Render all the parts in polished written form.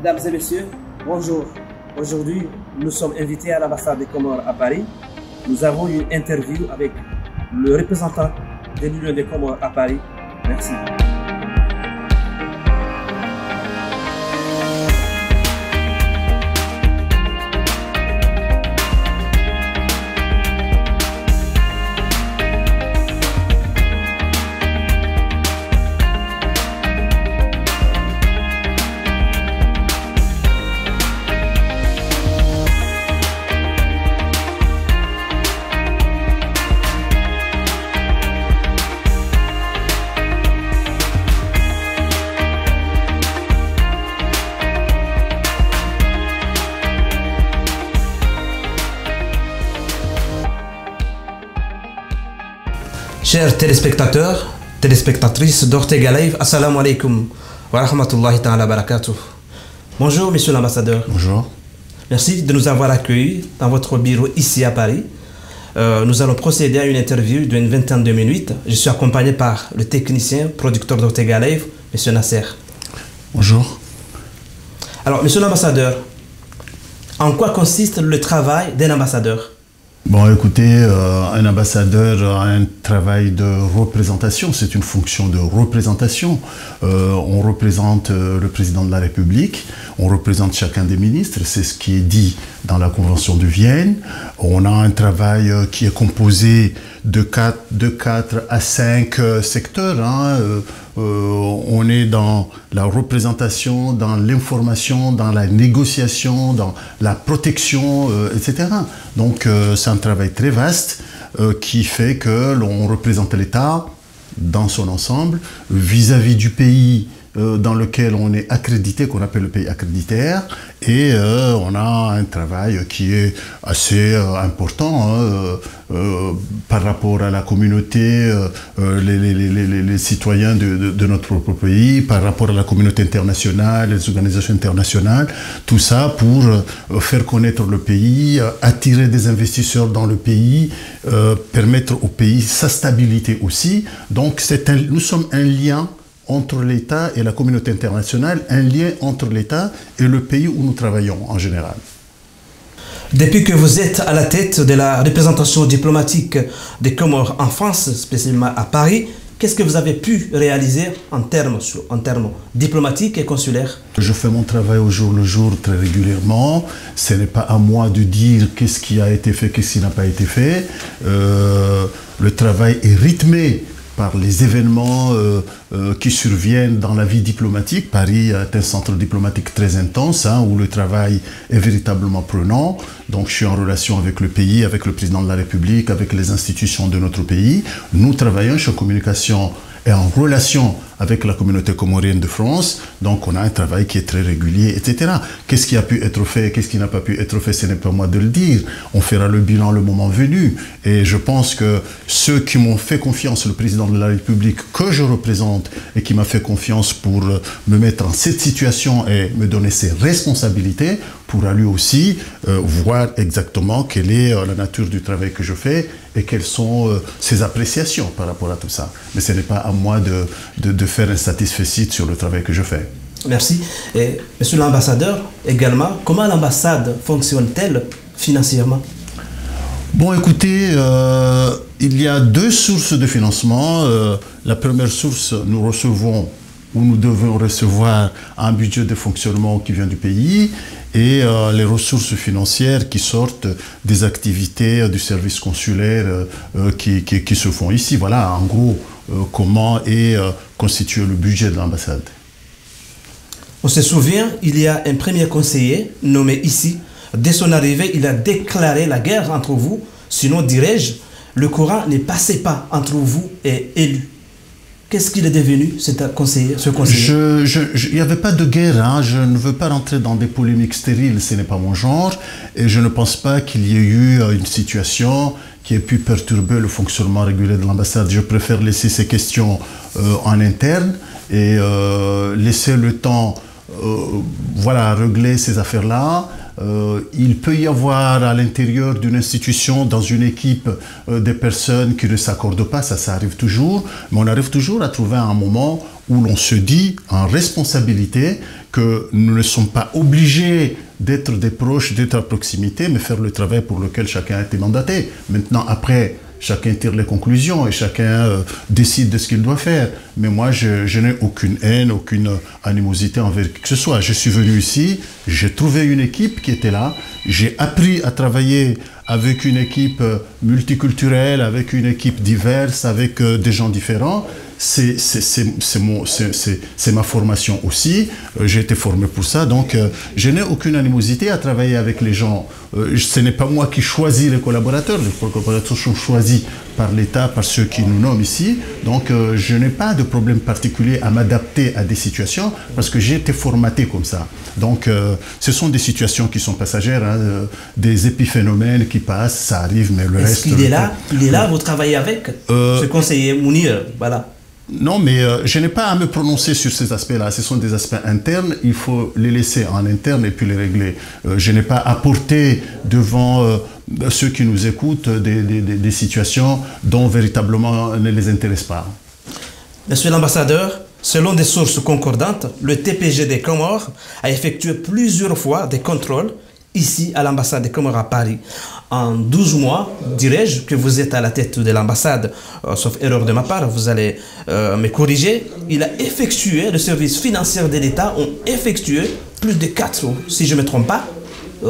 Mesdames et messieurs, bonjour. Aujourd'hui, nous sommes invités à l'ambassade des Comores à Paris. Nous avons une interview avec le représentant de l'Union des Comores à Paris. Merci. Chers téléspectateurs, téléspectatrices d'Ortega Live, assalamu alaikum wa rahmatullahi ta'ala barakatuh. Bonjour, monsieur l'ambassadeur. Bonjour. Merci de nous avoir accueillis dans votre bureau ici à Paris. Nous allons procéder à une interview d'une vingtaine de minutes. Je suis accompagné par le technicien, producteur d'Ortega Live, monsieur Nasser. Bonjour. Alors, monsieur l'ambassadeur, en quoi consiste le travail d'un ambassadeur? Bon, écoutez, un ambassadeur a un travail de représentation, c'est une fonction de représentation. On représente le président de la République, on représente chacun des ministres, c'est ce qui est dit dans la Convention de Vienne. On a un travail qui est composé de 4 à 5 secteurs. On est dans la représentation, dans l'information, dans la négociation, dans la protection, etc. Donc c'est un travail très vaste qui fait que l'on représente l'État dans son ensemble vis-à-vis du pays dans lequel on est accrédité, qu'on appelle le pays accréditaire, et on a un travail qui est assez important par rapport à la communauté, les citoyens de notre propre pays, par rapport à la communauté internationale, les organisations internationales, tout ça pour faire connaître le pays, attirer des investisseurs dans le pays, permettre au pays sa stabilité aussi. Donc nous sommes un lien entre l'État et la communauté internationale, un lien entre l'État et le pays où nous travaillons en général. Depuis que vous êtes à la tête de la représentation diplomatique des Comores en France, spécialement à Paris, qu'est-ce que vous avez pu réaliser en termes diplomatiques et consulaires? Je fais mon travail au jour le jour très régulièrement. Ce n'est pas à moi de dire qu'est-ce qui a été fait, qu'est-ce qui n'a pas été fait. Le travail est rythmé par les événements qui surviennent dans la vie diplomatique. Paris est un centre diplomatique très intense, où le travail est véritablement prenant. Donc je suis en relation avec le pays, avec le président de la République, avec les institutions de notre pays. Nous travaillons sur communication et en relation avec la communauté comorienne de France. Donc on a un travail qui est très régulier, etc. Qu'est-ce qui a pu être fait, qu'est-ce qui n'a pas pu être fait, ce n'est pas moi de le dire. On fera le bilan le moment venu. Et je pense que ceux qui m'ont fait confiance, le président de la République que je représente et qui m'a fait confiance pour me mettre en cette situation et me donner ses responsabilités, pourra lui aussi voir exactement quelle est la nature du travail que je fais et quelles sont ses appréciations par rapport à tout ça. Mais ce n'est pas à moi de faire un satisfecit sur le travail que je fais. Merci. Et monsieur l'ambassadeur, également, comment l'ambassade fonctionne-t-elle financièrement? Bon, écoutez, il y a 2 sources de financement. La première source, nous recevons où nous devons recevoir un budget de fonctionnement qui vient du pays et les ressources financières qui sortent des activités du service consulaire qui se font ici. Voilà, en gros, comment est constitué le budget de l'ambassade. On se souvient, il y a un premier conseiller nommé ici. Dès son arrivée, il a déclaré la guerre entre vous. Sinon, dirais-je, le Coran ne passait pas entre vous et élu. Qu'est-ce qu'il est devenu, ce conseiller? Il n'y avait pas de guerre. Je ne veux pas rentrer dans des polémiques stériles, ce n'est pas mon genre. Et je ne pense pas qu'il y ait eu une situation qui ait pu perturber le fonctionnement régulier de l'ambassade. Je préfère laisser ces questions en interne et laisser le temps régler ces affaires-là. il peut y avoir à l'intérieur d'une institution, dans une équipe, des personnes qui ne s'accordent pas, ça arrive toujours, mais on arrive toujours à trouver un moment où l'on se dit en responsabilité que nous ne sommes pas obligés d'être des proches, d'être à proximité, mais faire le travail pour lequel chacun a été mandaté. Maintenant, après, chacun tire les conclusions et chacun décide de ce qu'il doit faire. Mais moi, je n'ai aucune haine, aucune animosité envers qui que ce soit. Je suis venu ici, j'ai trouvé une équipe qui était là, j'ai appris à travailler avec une équipe multiculturelle, avec une équipe diverse, avec des gens différents. C'est ma formation aussi, j'ai été formé pour ça, donc je n'ai aucune animosité à travailler avec les gens. Ce n'est pas moi qui choisis les collaborateurs sont choisis par l'État, par ceux qui nous nomment ici, donc je n'ai pas de problème particulier à m'adapter à des situations parce que j'ai été formaté comme ça. Donc ce sont des situations qui sont passagères, hein, des épiphénomènes qui passent, ça arrive, mais le reste... Est-ce qu'il est là, vous travaillez avec ce conseiller Mounir, voilà. Non, mais je n'ai pas à me prononcer sur ces aspects-là. Ce sont des aspects internes. Il faut les laisser en interne et puis les régler. Je n'ai pas apporté devant ceux qui nous écoutent des situations dont véritablement ne les intéressent pas. Monsieur l'ambassadeur, selon des sources concordantes, le TPG des Comores a effectué plusieurs fois des contrôles ici à l'ambassade des Comores à Paris. En 12 mois, dirais-je, que vous êtes à la tête de l'ambassade, sauf erreur de ma part, vous allez me corriger, il a effectué, le service financier de l'État ont effectué plus de 4, si je ne me trompe pas,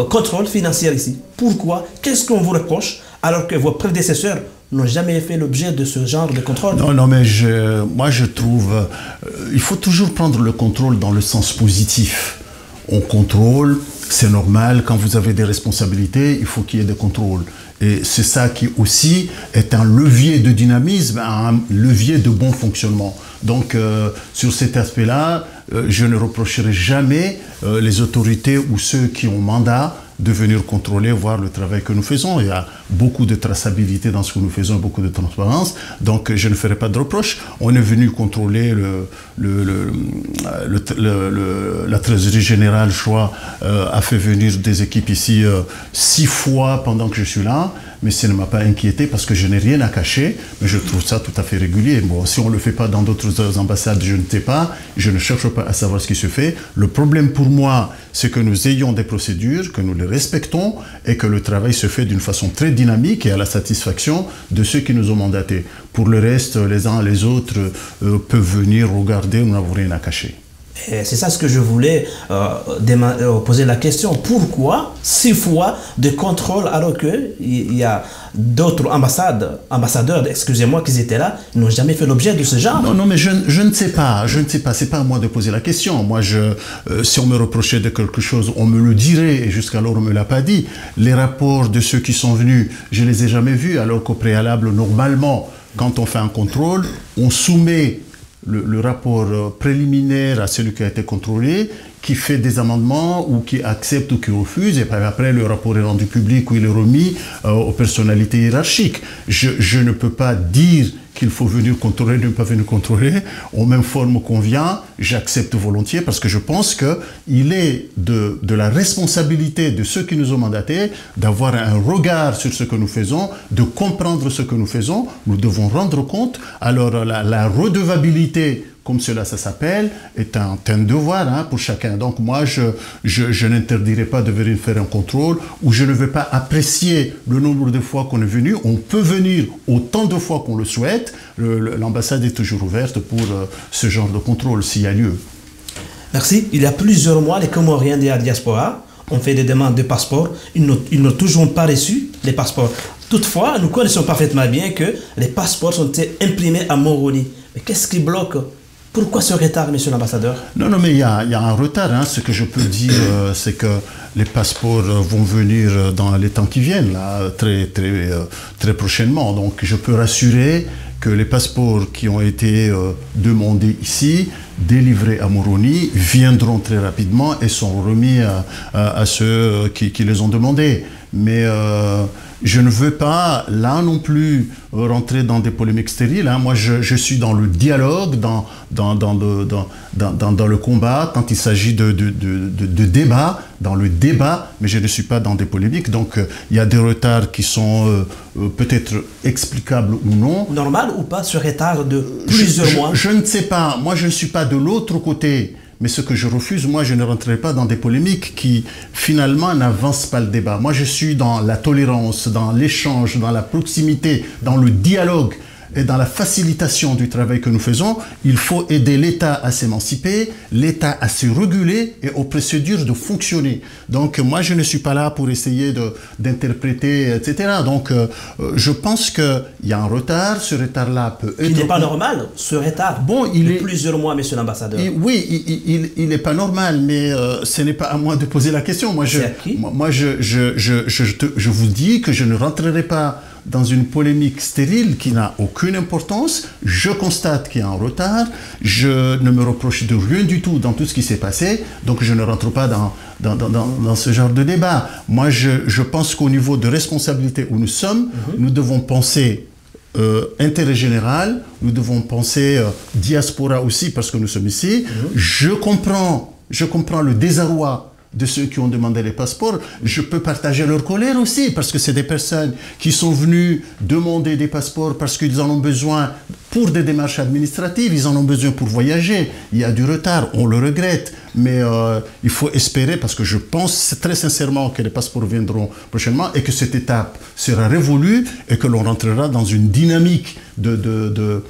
contrôles financiers ici. Pourquoi? Qu'est-ce qu'on vous reproche alors que vos prédécesseurs n'ont jamais fait l'objet de ce genre de contrôle? Non, mais moi je trouve, il faut toujours prendre le contrôle dans le sens positif. On contrôle, c'est normal, quand vous avez des responsabilités, il faut qu'il y ait des contrôles. Et c'est ça qui aussi est un levier de dynamisme, un levier de bon fonctionnement. Donc sur cet aspect-là, je ne reprocherai jamais les autorités ou ceux qui ont mandat de venir contrôler, voir le travail que nous faisons. Il y a beaucoup de traçabilité dans ce que nous faisons, beaucoup de transparence. Donc, je ne ferai pas de reproches. On est venu contrôler la trésorerie générale, je crois, a fait venir des équipes ici 6 fois pendant que je suis là. Mais ça ne m'a pas inquiété parce que je n'ai rien à cacher. Mais je trouve ça tout à fait régulier. Bon, si on ne le fait pas dans d'autres ambassades, je ne sais pas. Je ne cherche pas à savoir ce qui se fait. Le problème pour moi, c'est que nous ayons des procédures, que nous les respectons et que le travail se fait d'une façon très dynamique et à la satisfaction de ceux qui nous ont mandatés. Pour le reste, les uns et les autres peuvent venir regarder, nous n'avons rien à cacher. C'est ça ce que je voulais poser la question. Pourquoi 6 fois de contrôle alors qu'il y a d'autres ambassadeurs, excusez-moi, qui étaient là, n'ont jamais fait l'objet de ce genre? Non, mais je ne sais pas, c'est pas à moi de poser la question. Moi, si on me reprochait de quelque chose, on me le dirait, et jusqu'alors on ne me l'a pas dit. Les rapports de ceux qui sont venus, je les ai jamais vus, alors qu'au préalable, normalement, quand on fait un contrôle, on soumet le rapport préliminaire à celui qui a été contrôlé, qui fait des amendements ou qui accepte ou qui refuse, et après le rapport est rendu public ou il est remis aux personnalités hiérarchiques. Je ne peux pas dire qu'il faut venir contrôler, ne pas venir contrôler. On m'informe qu'on vient, j'accepte volontiers parce que je pense qu'il est de la responsabilité de ceux qui nous ont mandatés d'avoir un regard sur ce que nous faisons, de comprendre ce que nous faisons. Nous devons rendre compte. Alors la redevabilité, comme cela ça s'appelle, est un devoir pour chacun. Donc moi, je n'interdirai pas de venir faire un contrôle où je ne vais pas apprécier le nombre de fois qu'on est venu. On peut venir autant de fois qu'on le souhaite. L'ambassade est toujours ouverte pour ce genre de contrôle s'il y a lieu. Merci. Il y a plusieurs mois, les Comoriens de la diaspora ont fait des demandes de passeport. Ils n'ont toujours pas reçu les passeports. Toutefois, nous connaissons parfaitement bien que les passeports sont imprimés à Moroni. Mais qu'est-ce qui bloque? Pourquoi ce retard, monsieur l'ambassadeur? Non, mais il y a un retard. Ce que je peux dire, c'est que les passeports vont venir dans les temps qui viennent, là, très prochainement. Donc, je peux rassurer que les passeports qui ont été demandés ici, délivrés à Moroni, viendront très rapidement et sont remis à ceux qui les ont demandés. Mais je ne veux pas, là non plus, rentrer dans des polémiques stériles. Hein. Moi, je suis dans le dialogue, dans le combat, quand il s'agit de débat, dans le débat, mais je ne suis pas dans des polémiques. Donc, il y a des retards qui sont peut-être explicables ou non. Normal ou pas, ce retard de plusieurs mois? Je ne sais pas. Moi, je ne suis pas de l'autre côté. Mais ce que je refuse, moi, je ne rentrerai pas dans des polémiques qui, finalement, n'avancent pas le débat. Moi, je suis dans la tolérance, dans l'échange, dans la proximité, dans le dialogue et dans la facilitation du travail que nous faisons. Il faut aider l'État à s'émanciper, l'État à se réguler et aux procédures de fonctionner. Donc, moi, je ne suis pas là pour essayer d'interpréter, etc. Donc, je pense qu'il y a un retard. Ce retard-là peut être... Il n'est pas normal, ce retard. Bon, il est... plusieurs mois, monsieur l'ambassadeur. Oui, il n'est pas normal, mais ce n'est pas à moi de poser la question. Moi, je vous dis que je ne rentrerai pas dans une polémique stérile qui n'a aucune importance. Je constate qu'il y a un retard. Je ne me reproche de rien du tout dans tout ce qui s'est passé. Donc, je ne rentre pas dans ce genre de débat. Moi, je pense qu'au niveau de responsabilité où nous sommes, nous devons penser intérêt général, nous devons penser diaspora aussi parce que nous sommes ici. Je comprends le désarroi de ceux qui ont demandé les passeports. Je peux partager leur colère aussi, parce que c'est des personnes qui sont venues demander des passeports parce qu'ils en ont besoin pour des démarches administratives, ils en ont besoin pour voyager. Il y a du retard, on le regrette, mais il faut espérer, parce que je pense très sincèrement que les passeports viendront prochainement et que cette étape sera révolue et que l'on rentrera dans une dynamique de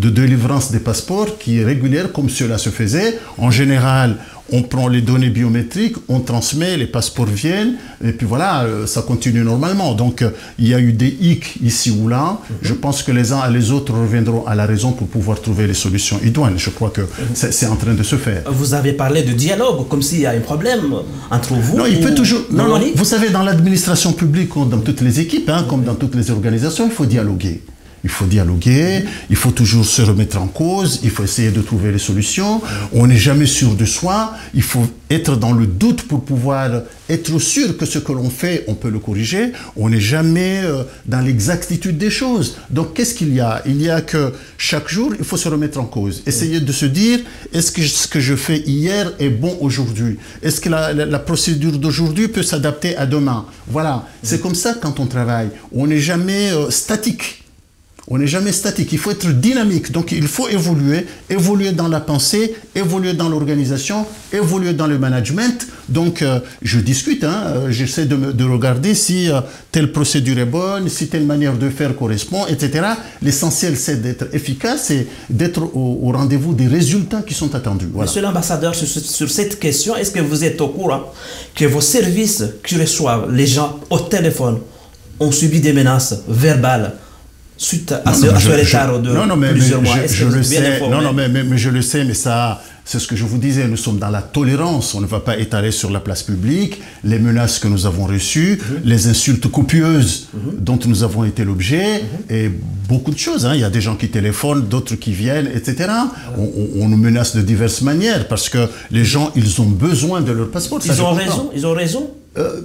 délivrance des passeports qui est régulière comme cela se faisait. En général, on prend les données biométriques, on transmet, les passeports viennent, et puis voilà, ça continue normalement. Donc, il y a eu des hicks ici ou là. Je pense que les uns et les autres reviendront à la raison pour pouvoir trouver les solutions idoines. Je crois que c'est en train de se faire. Vous avez parlé de dialogue, comme s'il y a un problème entre vous. Non, il peut toujours... Non, vous savez, dans l'administration publique, comme dans toutes les équipes, hein, comme dans toutes les organisations, il faut dialoguer. Il faut dialoguer, il faut toujours se remettre en cause, il faut essayer de trouver les solutions. On n'est jamais sûr de soi, il faut être dans le doute pour pouvoir être sûr que ce que l'on fait, on peut le corriger. On n'est jamais dans l'exactitude des choses. Donc, qu'est-ce qu'il y a? Il y a que chaque jour, il faut se remettre en cause. Essayer de se dire, est-ce que ce que je fais hier est bon aujourd'hui? Est-ce que la procédure d'aujourd'hui peut s'adapter à demain? Voilà, c'est comme ça quand on travaille. On n'est jamais statique. On n'est jamais statique, il faut être dynamique, donc il faut évoluer dans la pensée, évoluer dans l'organisation, évoluer dans le management. Donc je discute, hein, j'essaie de regarder si telle procédure est bonne, si telle manière de faire correspond, etc. L'essentiel, c'est d'être efficace et d'être au rendez-vous des résultats qui sont attendus. Voilà. Monsieur l'ambassadeur, sur cette question, est-ce que vous êtes au courant que vos services qui reçoivent les gens au téléphone ont subi des menaces verbales suite à ce retard de plusieurs mois? Je le sais. Mais je le sais, mais ça, c'est ce que je vous disais. Nous sommes dans la tolérance. On ne va pas étaler sur la place publique les menaces que nous avons reçues, les insultes copieuses dont nous avons été l'objet, et beaucoup de choses. Hein. Il y a des gens qui téléphonent, d'autres qui viennent, etc. On nous menace de diverses manières parce que les gens, ils ont besoin de leur passeport. Ils ont raison.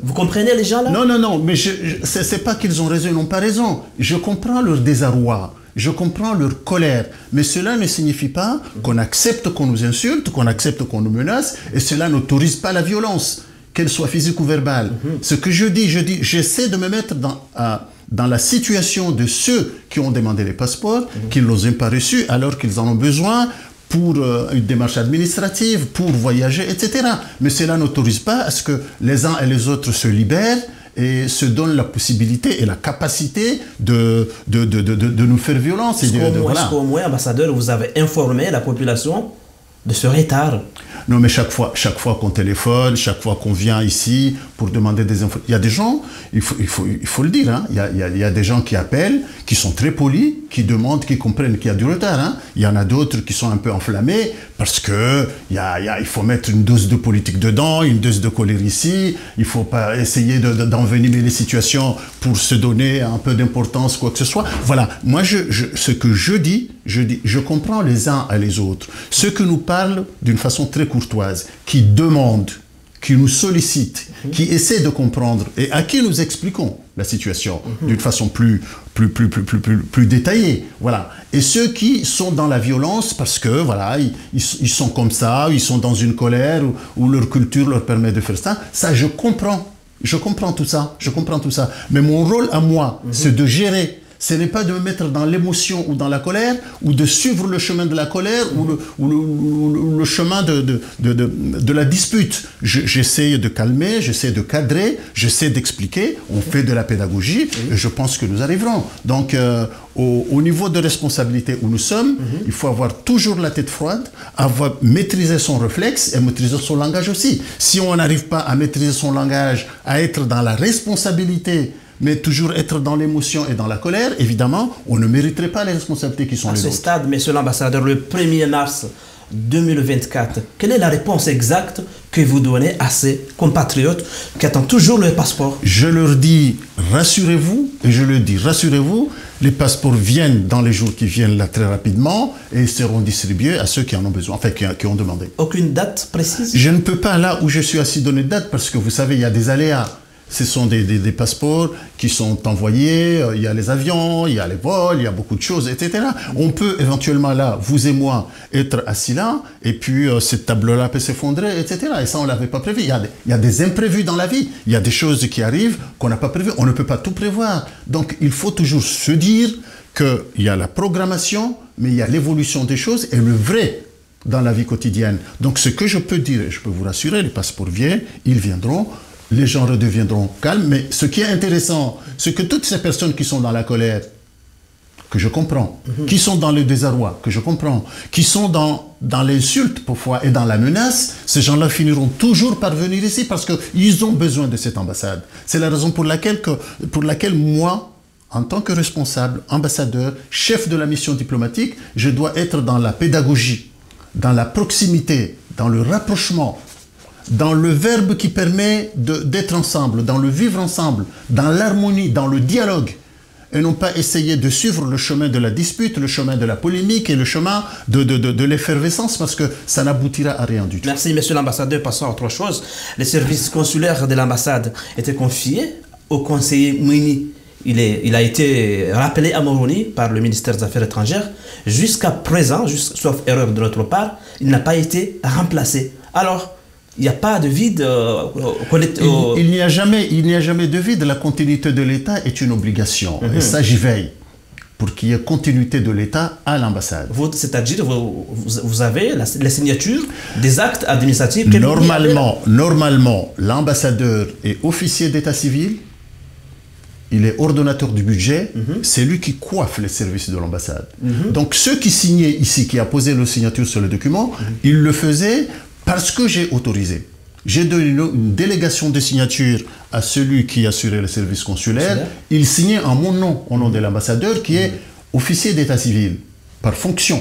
Vous comprenez les gens là? Non, mais c'est pas qu'ils ont raison, ils n'ont pas raison. Je comprends leur désarroi, je comprends leur colère, mais cela ne signifie pas qu'on accepte qu'on nous insulte, qu'on accepte qu'on nous menace, et cela n'autorise pas la violence, qu'elle soit physique ou verbale. Ce que je dis, j'essaie de me mettre dans la situation de ceux qui ont demandé les passeports, qui ne les ont pas reçus alors qu'ils en ont besoin, pour une démarche administrative, pour voyager, etc. Mais cela n'autorise pas à ce que les uns et les autres se libèrent et se donnent la possibilité et la capacité de nous faire violence. Est-ce qu'au moins, ambassadeur, vous avez informé la population de ce retard? Non, mais chaque fois qu'on téléphone, chaque fois qu'on vient ici pour demander des infos, il y a des gens, il faut le dire, hein, il y a des gens qui appellent, qui sont très polis, qui demandent, qui comprennent qu'il y a du retard. Hein. Il y en a d'autres qui sont un peu enflammés parce que il faut mettre une dose de politique dedans, une dose de colère ici. Il ne faut pas essayer d'envenimer les situations pour se donner un peu d'importance, quoi que ce soit. Voilà, moi, ce que je dis, je comprends les uns et les autres. Ceux qui nous parlent d'une façon très courtoise, qui demandent qui nous sollicitent, qui essaient de comprendre et à qui nous expliquons la situation d'une façon plus détaillée. Voilà. Et ceux qui sont dans la violence parce que voilà, ils sont comme ça, ils sont dans une colère ou leur culture leur permet de faire ça, ça je comprends. Je comprends tout ça, Mais mon rôle à moi, c'est de gérer. Ce n'est pas de me mettre dans l'émotion ou dans la colère, ou de suivre le chemin de la colère ou le chemin de la dispute. J'essaie de calmer, j'essaie de cadrer, j'essaie d'expliquer, on fait de la pédagogie, et je pense que nous arriverons. Donc, au niveau de responsabilité où nous sommes, il faut avoir toujours la tête froide, maîtriser son réflexe et maîtriser son langage aussi. Si on n'arrive pas à maîtriser son langage, à être dans la responsabilité, mais toujours être dans l'émotion et dans la colère, évidemment, on ne mériterait pas les responsabilités qui sont les autres. À ce stade, monsieur l'ambassadeur, le 1er mars 2024, quelle est la réponse exacte que vous donnez à ces compatriotes qui attendent toujours le passeport? Je leur dis, rassurez-vous, et je leur dis, rassurez-vous, les passeports viennent dans les jours qui viennent là très rapidement et seront distribués à ceux qui en ont besoin, enfin qui ont demandé. Aucune date précise? Je ne peux pas, là où je suis assis, donner de date parce que vous savez, il y a des aléas. Ce sont des passeports qui sont envoyés, il y a les avions, il y a les vols, il y a beaucoup de choses, etc. On peut éventuellement là, vous et moi, être assis là, et puis cette table-là peut s'effondrer, etc. Et ça, on ne l'avait pas prévu. Il y a des imprévus dans la vie. Il y a des choses qui arrivent qu'on n'a pas prévues. On ne peut pas tout prévoir. Donc, il faut toujours se dire qu'il y a la programmation, mais il y a l'évolution des choses et le vrai dans la vie quotidienne. Donc, ce que je peux dire, et je peux vous rassurer, les passeports viennent, ils viendront. Les gens redeviendront calmes, mais ce qui est intéressant, c'est que toutes ces personnes qui sont dans la colère, que je comprends, qui sont dans le désarroi, que je comprends, qui sont dans l'insulte parfois et dans la menace, ces gens-là finiront toujours par venir ici parce qu'ils ont besoin de cette ambassade. C'est la raison pour laquelle moi, en tant que responsable, ambassadeur, chef de la mission diplomatique, je dois être dans la pédagogie, dans la proximité, dans le rapprochement, dans le verbe qui permet d'être ensemble, dans le vivre ensemble, dans l'harmonie, dans le dialogue, et non pas essayer de suivre le chemin de la dispute, le chemin de la polémique et le chemin de l'effervescence, parce que ça n'aboutira à rien du tout. Merci, monsieur l'ambassadeur. Passons à autre chose. Les services consulaires de l'ambassade étaient confiés au conseiller Mouini. Il a été rappelé à Moroni par le ministère des Affaires étrangères. Jusqu'à présent, sauf erreur de notre part, il n'a pas été remplacé. Alors, il n'y a pas de vide. Il n'y a jamais de vide. La continuité de l'État est une obligation. Et ça, j'y veille. Pour qu'il y ait continuité de l'État à l'ambassade. C'est-à-dire, vous avez les signatures des actes administratifs. Normalement, l'ambassadeur est officier d'état civil. Il est ordonnateur du budget. C'est lui qui coiffe les services de l'ambassade. Donc, ceux qui signaient ici, qui a posé leur signature sur le document, il le faisait parce que j'ai autorisé. J'ai donné une délégation de signature à celui qui assurait le service consulaire. Il signait en mon nom, au nom de l'ambassadeur, qui est officier d'état civil, par fonction.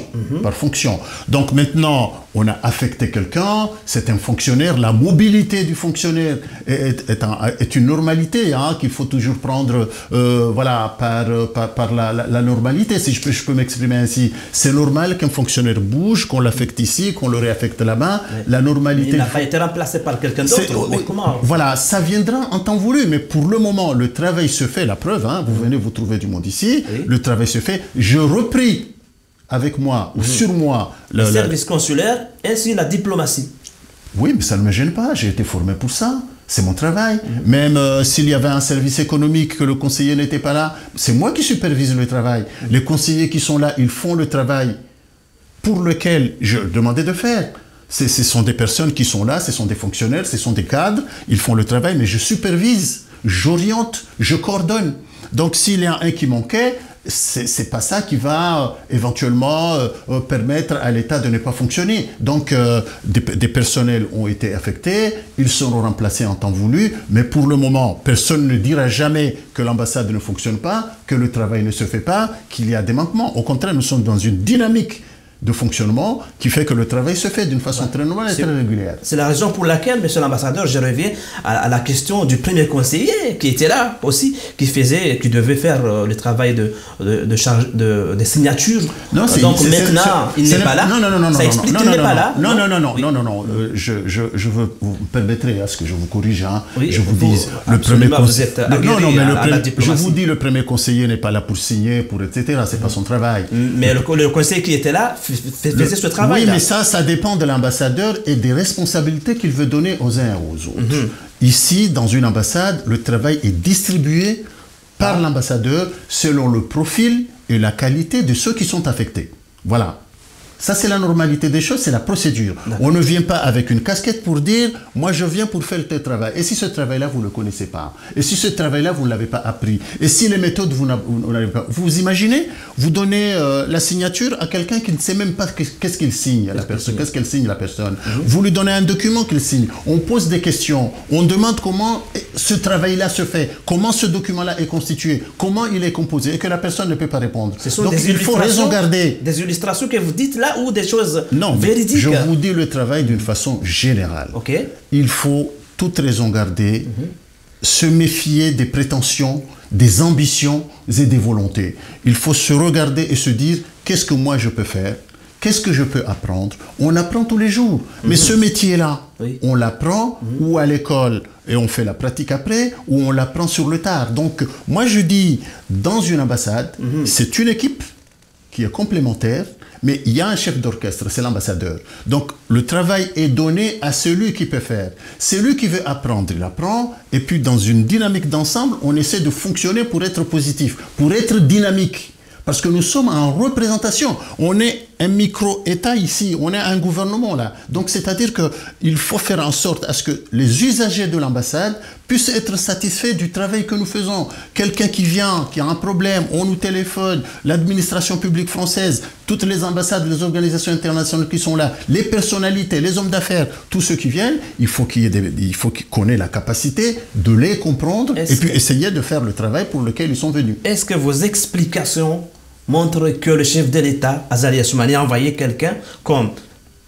Donc maintenant, on a affecté quelqu'un, c'est un fonctionnaire, la mobilité du fonctionnaire est une normalité qu'il faut toujours prendre par la normalité, si je peux m'exprimer ainsi. C'est normal qu'un fonctionnaire bouge, qu'on l'affecte ici, qu'on le réaffecte là-bas. La normalité... Il n'a pas été remplacé par quelqu'un d'autre. Voilà, ça viendra en temps voulu, mais pour le moment, le travail se fait, la preuve, vous venez vous trouver du monde ici, le travail se fait. Je repris avec moi ou sur moi le service consulaire ainsi la diplomatie. Oui, mais ça ne me gêne pas, j'ai été formé pour ça, c'est mon travail. Même s'il y avait un service économique que le conseiller n'était pas là, c'est moi qui supervise le travail. Les conseillers qui sont là, ils font le travail pour lequel je demandais de faire. Ce sont des personnes qui sont là, ce sont des fonctionnaires, ce sont des cadres, ils font le travail, mais je supervise, j'oriente, je coordonne. Donc s'il y a un qui manquait, c'est pas ça qui va éventuellement permettre à l'État de ne pas fonctionner. Donc des personnels ont été affectés, ils seront remplacés en temps voulu, mais pour le moment, personne ne dira jamais que l'ambassade ne fonctionne pas, que le travail ne se fait pas, qu'il y a des manquements. Au contraire, nous sommes dans une dynamique de fonctionnement qui fait que le travail se fait d'une façon très normale et très régulière. C'est la raison pour laquelle, monsieur l'ambassadeur, je reviens à la question du premier conseiller qui était là aussi, qui devait faire le travail de signature. Non, donc maintenant, il n'est pas là. Ça explique qu'il n'est pas là. Non. Je veux, vous me permettrez à ce que je vous corrige. Oui, je vous dis le premier conseiller. Je vous dis le premier conseiller n'est pas là pour signer, pour etc. C'est pas son travail. Mais le conseiller qui était là faisait ce travail. Oui, mais ça dépend de l'ambassadeur et des responsabilités qu'il veut donner aux uns et aux autres. Ici, dans une ambassade, le travail est distribué par l'ambassadeur selon le profil et la qualité de ceux qui sont affectés. Voilà. Ça, c'est la normalité des choses, c'est la procédure. On ne vient pas avec une casquette pour dire « moi, je viens pour faire tel travail ». Et si ce travail-là, vous ne le connaissez pas, et si ce travail-là, vous ne l'avez pas appris, et si les méthodes, vous n'avez pas... Vous imaginez, vous donnez la signature à quelqu'un qui ne sait même pas qu'est-ce qu'il signe à la personne, qu'est-ce qu'elle signe la personne. Vous lui donnez un document qu'il signe. On pose des questions. On demande comment ce travail-là se fait, comment ce document-là est constitué, comment il est composé, et que la personne ne peut pas répondre. Donc, il faut raison garder. Des illustrations que vous dites là, ou des choses véridiques? Je vous dis le travail d'une façon générale. Il faut toute raison garder, se méfier des prétentions, des ambitions et des volontés. Il faut se regarder et se dire qu'est-ce que moi je peux faire, qu'est-ce que je peux apprendre. On apprend tous les jours, mais ce métier-là, on l'apprend ou à l'école et on fait la pratique après, ou on l'apprend sur le tard. Donc moi je dis, dans une ambassade, c'est une équipe qui est complémentaire, mais il y a un chef d'orchestre, c'est l'ambassadeur. Donc, le travail est donné à celui qui peut faire. Celui qui veut apprendre, il apprend. Et puis, dans une dynamique d'ensemble, on essaie de fonctionner pour être positif, pour être dynamique. Parce que nous sommes en représentation. On est un micro-État ici, on est un gouvernement là. Donc, c'est-à-dire qu'il faut faire en sorte à ce que les usagers de l'ambassade puissent être satisfaits du travail que nous faisons. Quelqu'un qui vient, qui a un problème, on nous téléphone, l'administration publique française, toutes les ambassades, les organisations internationales qui sont là, les personnalités, les hommes d'affaires, tous ceux qui viennent, il faut qu'on ait la capacité de les comprendre et puis essayer de faire le travail pour lequel ils sont venus. Est-ce que vos explications montrent que le chef de l'État, Azali Assoumani, a envoyé quelqu'un comme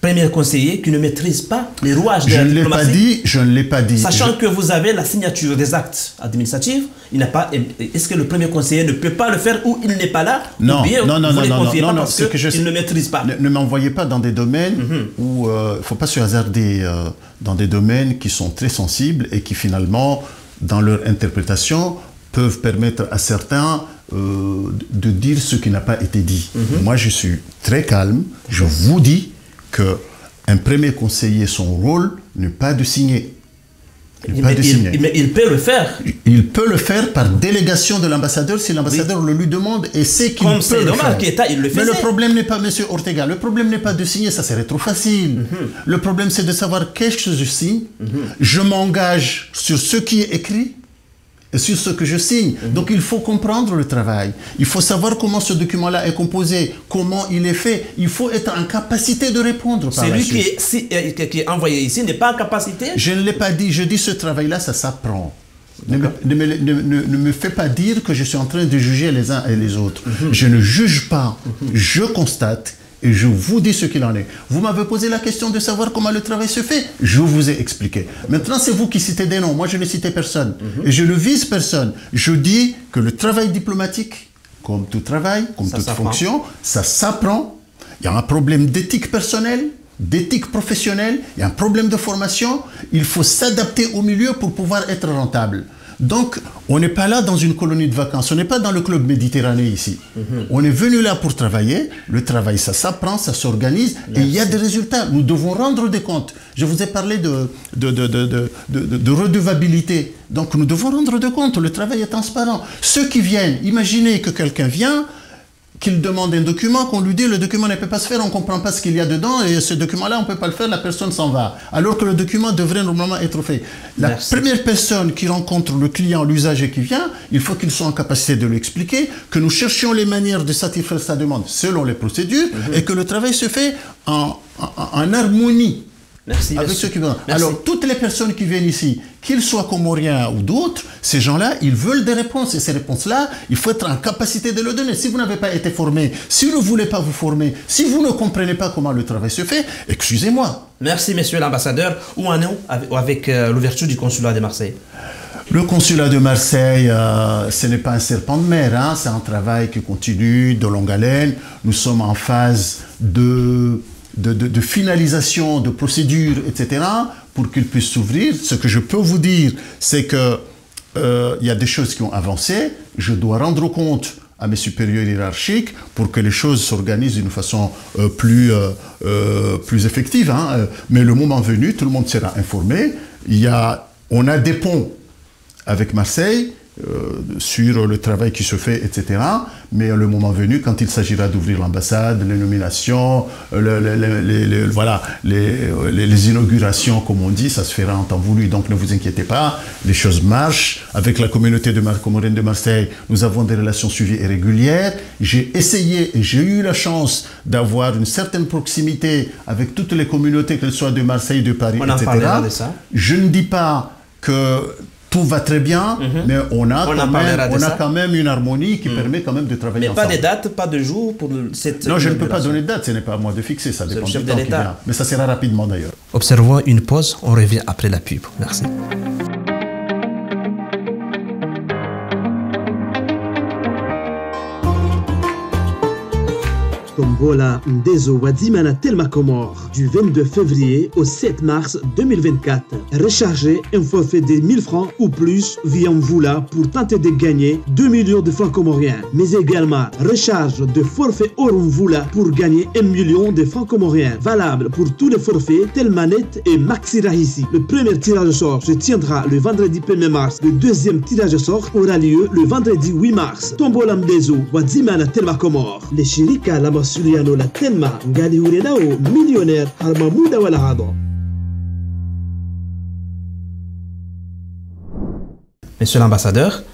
premier conseiller qui ne maîtrise pas les rouages de la diplomatie? Je ne l'ai pas dit. Sachant que vous avez la signature des actes administratifs, est-ce que le premier conseiller ne peut pas le faire ou il n'est pas là? Non, parce qu'il ne maîtrise pas. Ne m'envoyez pas dans des domaines où il ne faut pas se hasarder dans des domaines qui sont très sensibles et qui finalement, dans leur interprétation, peuvent permettre à certains de dire ce qui n'a pas été dit. Moi, je suis très calme. Je vous dis qu'un premier conseiller, son rôle n'est pas de signer. Mais il peut le faire. Il peut le faire par délégation de l'ambassadeur si l'ambassadeur le lui demande et sait qu'il peut le faire. Mais le problème n'est pas, monsieur Ortega, le problème n'est pas de signer, ça serait trop facile. Le problème, c'est de savoir qu'est-ce que je signe. Je m'engage sur ce qui est écrit et sur ce que je signe. Donc, il faut comprendre le travail. Il faut savoir comment ce document-là est composé, comment il est fait. Il faut être en capacité de répondre par la suite. Celui qui est envoyé ici n'est pas en capacité? Je ne l'ai pas dit. Je dis ce travail-là, ça s'apprend. Ne me fais pas dire que je suis en train de juger les uns et les autres. Je ne juge pas. Je constate. Et je vous dis ce qu'il en est. Vous m'avez posé la question de savoir comment le travail se fait. Je vous ai expliqué. Maintenant, c'est vous qui citez des noms. Moi, je ne citais personne. Et je ne vise personne. Je dis que le travail diplomatique, comme tout travail, comme toute fonction, ça s'apprend. Il y a un problème d'éthique personnelle, d'éthique professionnelle. Il y a un problème de formation. Il faut s'adapter au milieu pour pouvoir être rentable. Donc, on n'est pas là dans une colonie de vacances, on n'est pas dans le club Méditerranée ici. On est venu là pour travailler, le travail ça s'apprend, ça s'organise et il y a des résultats. Nous devons rendre des comptes. Je vous ai parlé de redevabilité. Donc, nous devons rendre des comptes, le travail est transparent. Ceux qui viennent, imaginez que quelqu'un vient, qu'il demande un document, qu'on lui dit le document ne peut pas se faire, on ne comprend pas ce qu'il y a dedans et ce document-là, on ne peut pas le faire, la personne s'en va. Alors que le document devrait normalement être fait. La première personne qui rencontre le client, l'usager qui vient, il faut qu'il soit en capacité de lui expliquer que nous cherchions les manières de satisfaire sa demande selon les procédures et que le travail se fait en harmonie Merci. Avec ceux qui viennent. Alors, toutes les personnes qui viennent ici, qu'ils soient comoriens ou d'autres, ces gens-là, ils veulent des réponses. Et ces réponses-là, il faut être en capacité de le donner. Si vous n'avez pas été formé, si vous ne voulez pas vous former, si vous ne comprenez pas comment le travail se fait, excusez-moi. Merci, monsieur l'ambassadeur. Où en est-on avec l'ouverture du consulat de Marseille? Le consulat de Marseille, ce n'est pas un serpent de mer, hein, c'est un travail qui continue de longue haleine. Nous sommes en phase de finalisation de procédures, etc., pour qu'il puisse s'ouvrir. Ce que je peux vous dire, c'est que il y a des choses qui ont avancé. Je dois rendre compte à mes supérieurs hiérarchiques pour que les choses s'organisent d'une façon plus effective. Hein. Mais le moment venu, tout le monde sera informé. On a des ponts avec Marseille, sur le travail qui se fait, etc. Mais le moment venu, quand il s'agira d'ouvrir l'ambassade, les nominations, les inaugurations, comme on dit, ça se fera en temps voulu. Donc ne vous inquiétez pas, les choses marchent. Avec la communauté comorienne de Marseille, nous avons des relations suivies et régulières. J'ai essayé et j'ai eu la chance d'avoir une certaine proximité avec toutes les communautés, qu'elles soient de Marseille, de Paris, etc. De ça. Je ne dis pas que tout va très bien, mais on a quand même une harmonie qui permet quand même de travailler ensemble. Mais pas de date, pas de jour pour cette... Non, je ne peux pas donner de date, ce n'est pas à moi de fixer, ça dépend du temps qui vient. Mais ça sera rapidement d'ailleurs. Observons une pause, on revient après la pub. Merci. Tombola Ndezo Wadimana Telma Comore du 22 février au 7 mars 2024. Rechargez un forfait de 1000 francs ou plus via Mvula pour tenter de gagner 2 millions de francs comoriens. Mais également, recharge de forfait hors Mvula pour gagner 1 million de francs comoriens. Valable pour tous les forfaits Telmanet et Maxi Rahissi. Le premier tirage au sort se tiendra le vendredi 1er mars. Le deuxième tirage au sort aura lieu le vendredi 8 mars. Tombola Ndezo Wadimana Telma Comore. Les Chirika la Suliano la Telma ngali hurenao millionnaire Harmamuda Walahado. Monsieur l'ambassadeur,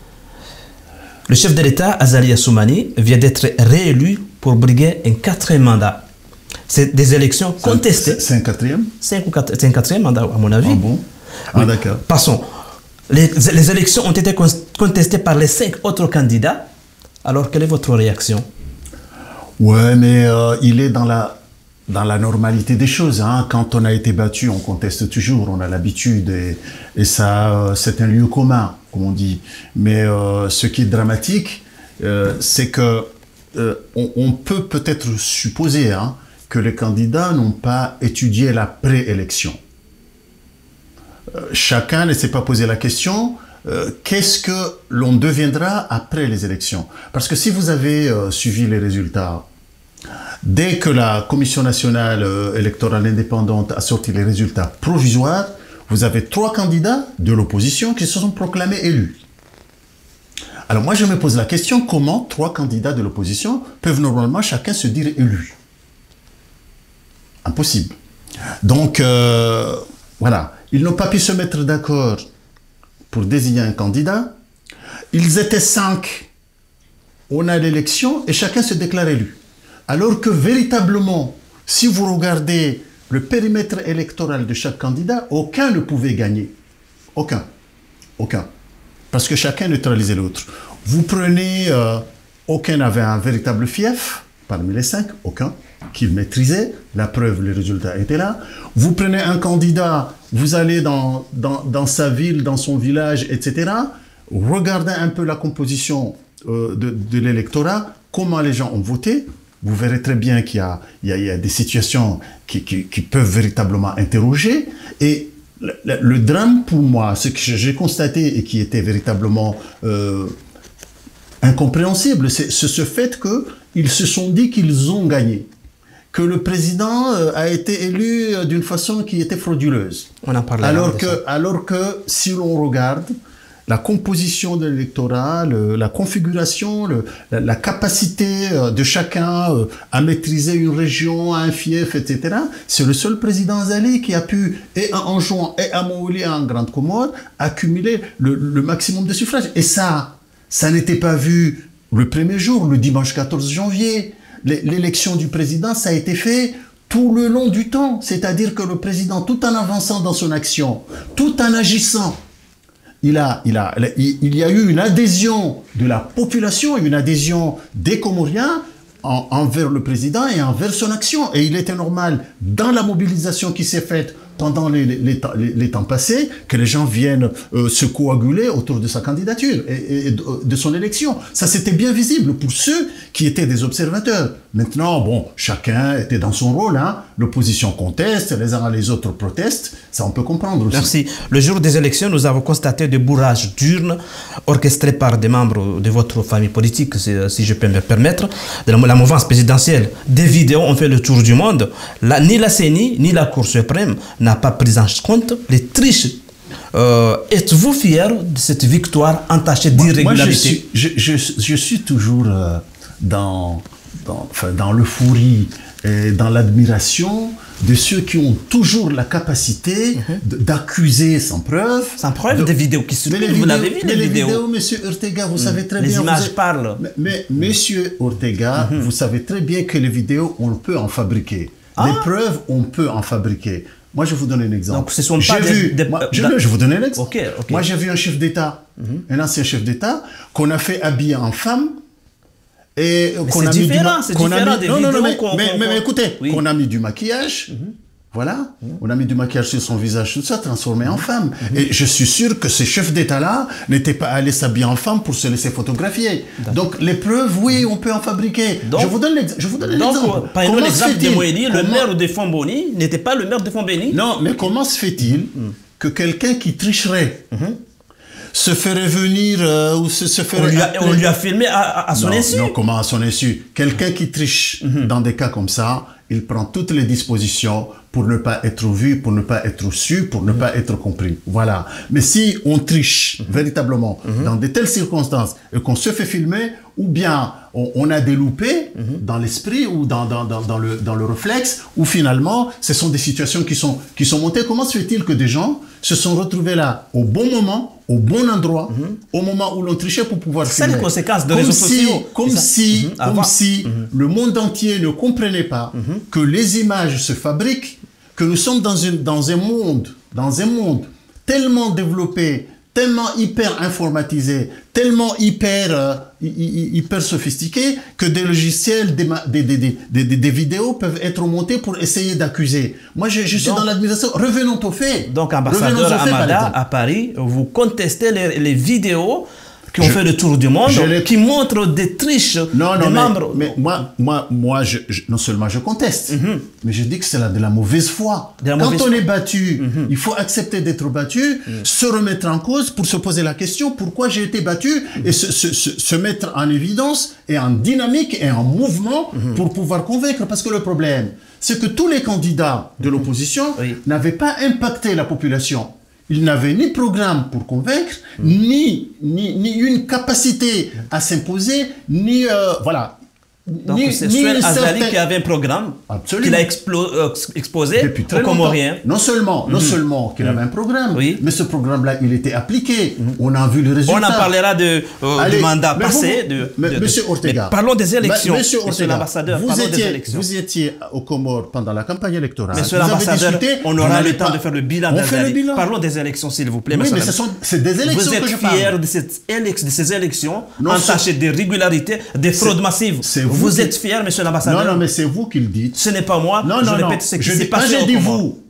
le chef de l'État, Azali Assoumani, vient d'être réélu pour briguer un 4e mandat. C'est des élections contestées. C'est un 4e? C'est un 4e mandat, à mon avis. Ah bon? Ah, oui. D'accord. Passons. Les élections ont été contestées par les 5 autres candidats. Alors, quelle est votre réaction? Ouais, mais il est dans la normalité des choses. Hein. Quand on a été battu, on conteste toujours, on a l'habitude. Et ça, c'est un lieu commun, comme on dit. Mais ce qui est dramatique, c'est que on peut peut-être supposer que les candidats n'ont pas étudié la préélection. Chacun ne s'est pas posé la question... qu'est-ce que l'on deviendra après les élections? Parce que si vous avez suivi les résultats, dès que la Commission nationale électorale indépendante a sorti les résultats provisoires, vous avez 3 candidats de l'opposition qui se sont proclamés élus. Alors moi je me pose la question, comment 3 candidats de l'opposition peuvent normalement chacun se dire élu? Impossible. Donc voilà, ils n'ont pas pu se mettre d'accord pour désigner un candidat. Ils étaient 5. On a l'élection et chacun se déclare élu. Alors que véritablement, si vous regardez le périmètre électoral de chaque candidat, aucun ne pouvait gagner. Aucun. Aucun. Parce que chacun neutralisait l'autre. Vous prenez, aucun n'avait un véritable fief, parmi les 5, aucun, qu'il maîtrisait. La preuve, les résultats étaient là. Vous prenez un candidat, vous allez dans sa ville, dans son village, etc. Regardez un peu la composition de l'électorat, comment les gens ont voté. Vous verrez très bien qu'il y a des situations qui peuvent véritablement interroger. Et le drame pour moi, ce que j'ai constaté et qui était véritablement incompréhensible, c'est ce fait qu'ils se sont dit qu'ils ont gagné. Que le président a été élu d'une façon qui était frauduleuse. On en parle alors que si l'on regarde la composition de l'électorat, la configuration, la capacité de chacun à maîtriser une région, un fief, etc., c'est le seul président Azali qui a pu, et à Anjouan et à Mouli, en Grande Comore, accumuler le maximum de suffrages. Et ça n'était pas vu le premier jour, le dimanche 14 janvier. L'élection du président, ça a été fait tout le long du temps. C'est-à-dire que le président, tout en avançant dans son action, tout en agissant, il y a eu une adhésion de la population, une adhésion des Comoriens envers le président et envers son action. Et il était normal, dans la mobilisation qui s'est faite pendant les temps passés, que les gens viennent se coaguler autour de sa candidature et de son élection. Ça, c'était bien visible pour ceux qui étaient des observateurs. Maintenant, bon, chacun était dans son rôle. Hein. L'opposition conteste, les uns les autres protestent. Ça, on peut comprendre aussi. Merci. Le jour des élections, nous avons constaté des bourrages d'urnes orchestrés par des membres de votre famille politique, si je peux me permettre, de la mouvance présidentielle. Des vidéos ont fait le tour du monde. Ni la CENI, ni la Cour suprême n'a pas pris en compte les triches. Êtes-vous fier de cette victoire entachée d'irrégularité? Je suis toujours dans l'euphorie et dans l'admiration de ceux qui ont toujours la capacité d'accuser sans preuve. Sans preuve, des vidéos qui circulent, vous l'avez vu, les vidéos. Monsieur Ortega, vous savez très bien... Les images parlent. Mais monsieur Ortega, vous savez très bien que les vidéos, on peut en fabriquer. Les preuves, on peut en fabriquer. Moi, je vais vous donner un exemple. Donc, ce sont pas je vais vous donner un exemple. Okay. Moi, j'ai vu un chef d'État, un ancien chef d'État, qu'on a fait habiller en femme. Et qu'on a mis mais écoutez, qu'on a mis du maquillage. Voilà, on a mis du maquillage sur son visage, tout ça, transformé en femme. Et je suis sûr que ces chefs d'État-là n'étaient pas allés s'habiller en femme pour se laisser photographier. Donc, les preuves, oui, on peut en fabriquer. Donc, je vous donne l'exemple. Donc, par exemple, l'exemple de Moïli, le maire de Fomboni n'était pas le maire de Fombeni. Non, mais comment se fait-il que quelqu'un qui tricherait se ferait venir ou se ferait... On lui a filmé à son insu. Non, comment à son insu? Quelqu'un qui triche dans des cas comme ça, il prend toutes les dispositions pour ne pas être vu, pour ne pas être su, pour ne pas être compris. Voilà. Mais si on triche véritablement dans de telles circonstances et qu'on se fait filmer, ou bien on a des loupés dans l'esprit ou dans le réflexe, ou finalement, ce sont des situations qui sont montées. Comment se fait-il que des gens se sont retrouvés là au bon moment, au bon endroit, au moment où l'on trichait pour pouvoir filmer? C'est les conséquences de réseaux sociaux. Comme si le monde entier ne comprenait pas que les images se fabriquent, que nous sommes dans un monde tellement développé, tellement hyper informatisé, tellement hyper sophistiqué, que des logiciels, des vidéos peuvent être montés pour essayer d'accuser. Moi, je suis dans l'admiration. Revenons aux faits. Donc, ambassadeur Amada, à Paris, vous contestez les vidéos qui ont fait le tour du monde, qui montrent des triches des membres. Mais moi, non seulement je conteste, mais je dis que c'est de la mauvaise foi. Quand on est battu, il faut accepter d'être battu, se remettre en cause pour se poser la question pourquoi j'ai été battu et se mettre en évidence et en dynamique et en mouvement pour pouvoir convaincre. Parce que le problème, c'est que tous les candidats de l'opposition n'avaient pas impacté la population. Il n'avait ni programme pour convaincre, ni une capacité à s'imposer, ni voilà. Donc c'est Souel Azali qui avait un programme qu'il a exposé aux Comoriens. Non seulement qu'il avait un programme, mais ce programme-là, il était appliqué. On a vu le résultat. On en parlera du mandat passé. Monsieur Ortega. Parlons des élections. Monsieur Ortega, l'ambassadeur, vous étiez aux Comores pendant la campagne électorale. Monsieur l'ambassadeur, on aura le temps de faire le bilan. Parlons des élections, s'il vous plaît. Oui, mais c'est des élections que je parle. Vous êtes fier de ces élections entachées d'irrégularités, des fraudes massives. Vous êtes fier, monsieur l'ambassadeur? Non, mais c'est vous qui le dites. Ce n'est pas moi. Je répète ce qui s'est passé. J'ai dit vous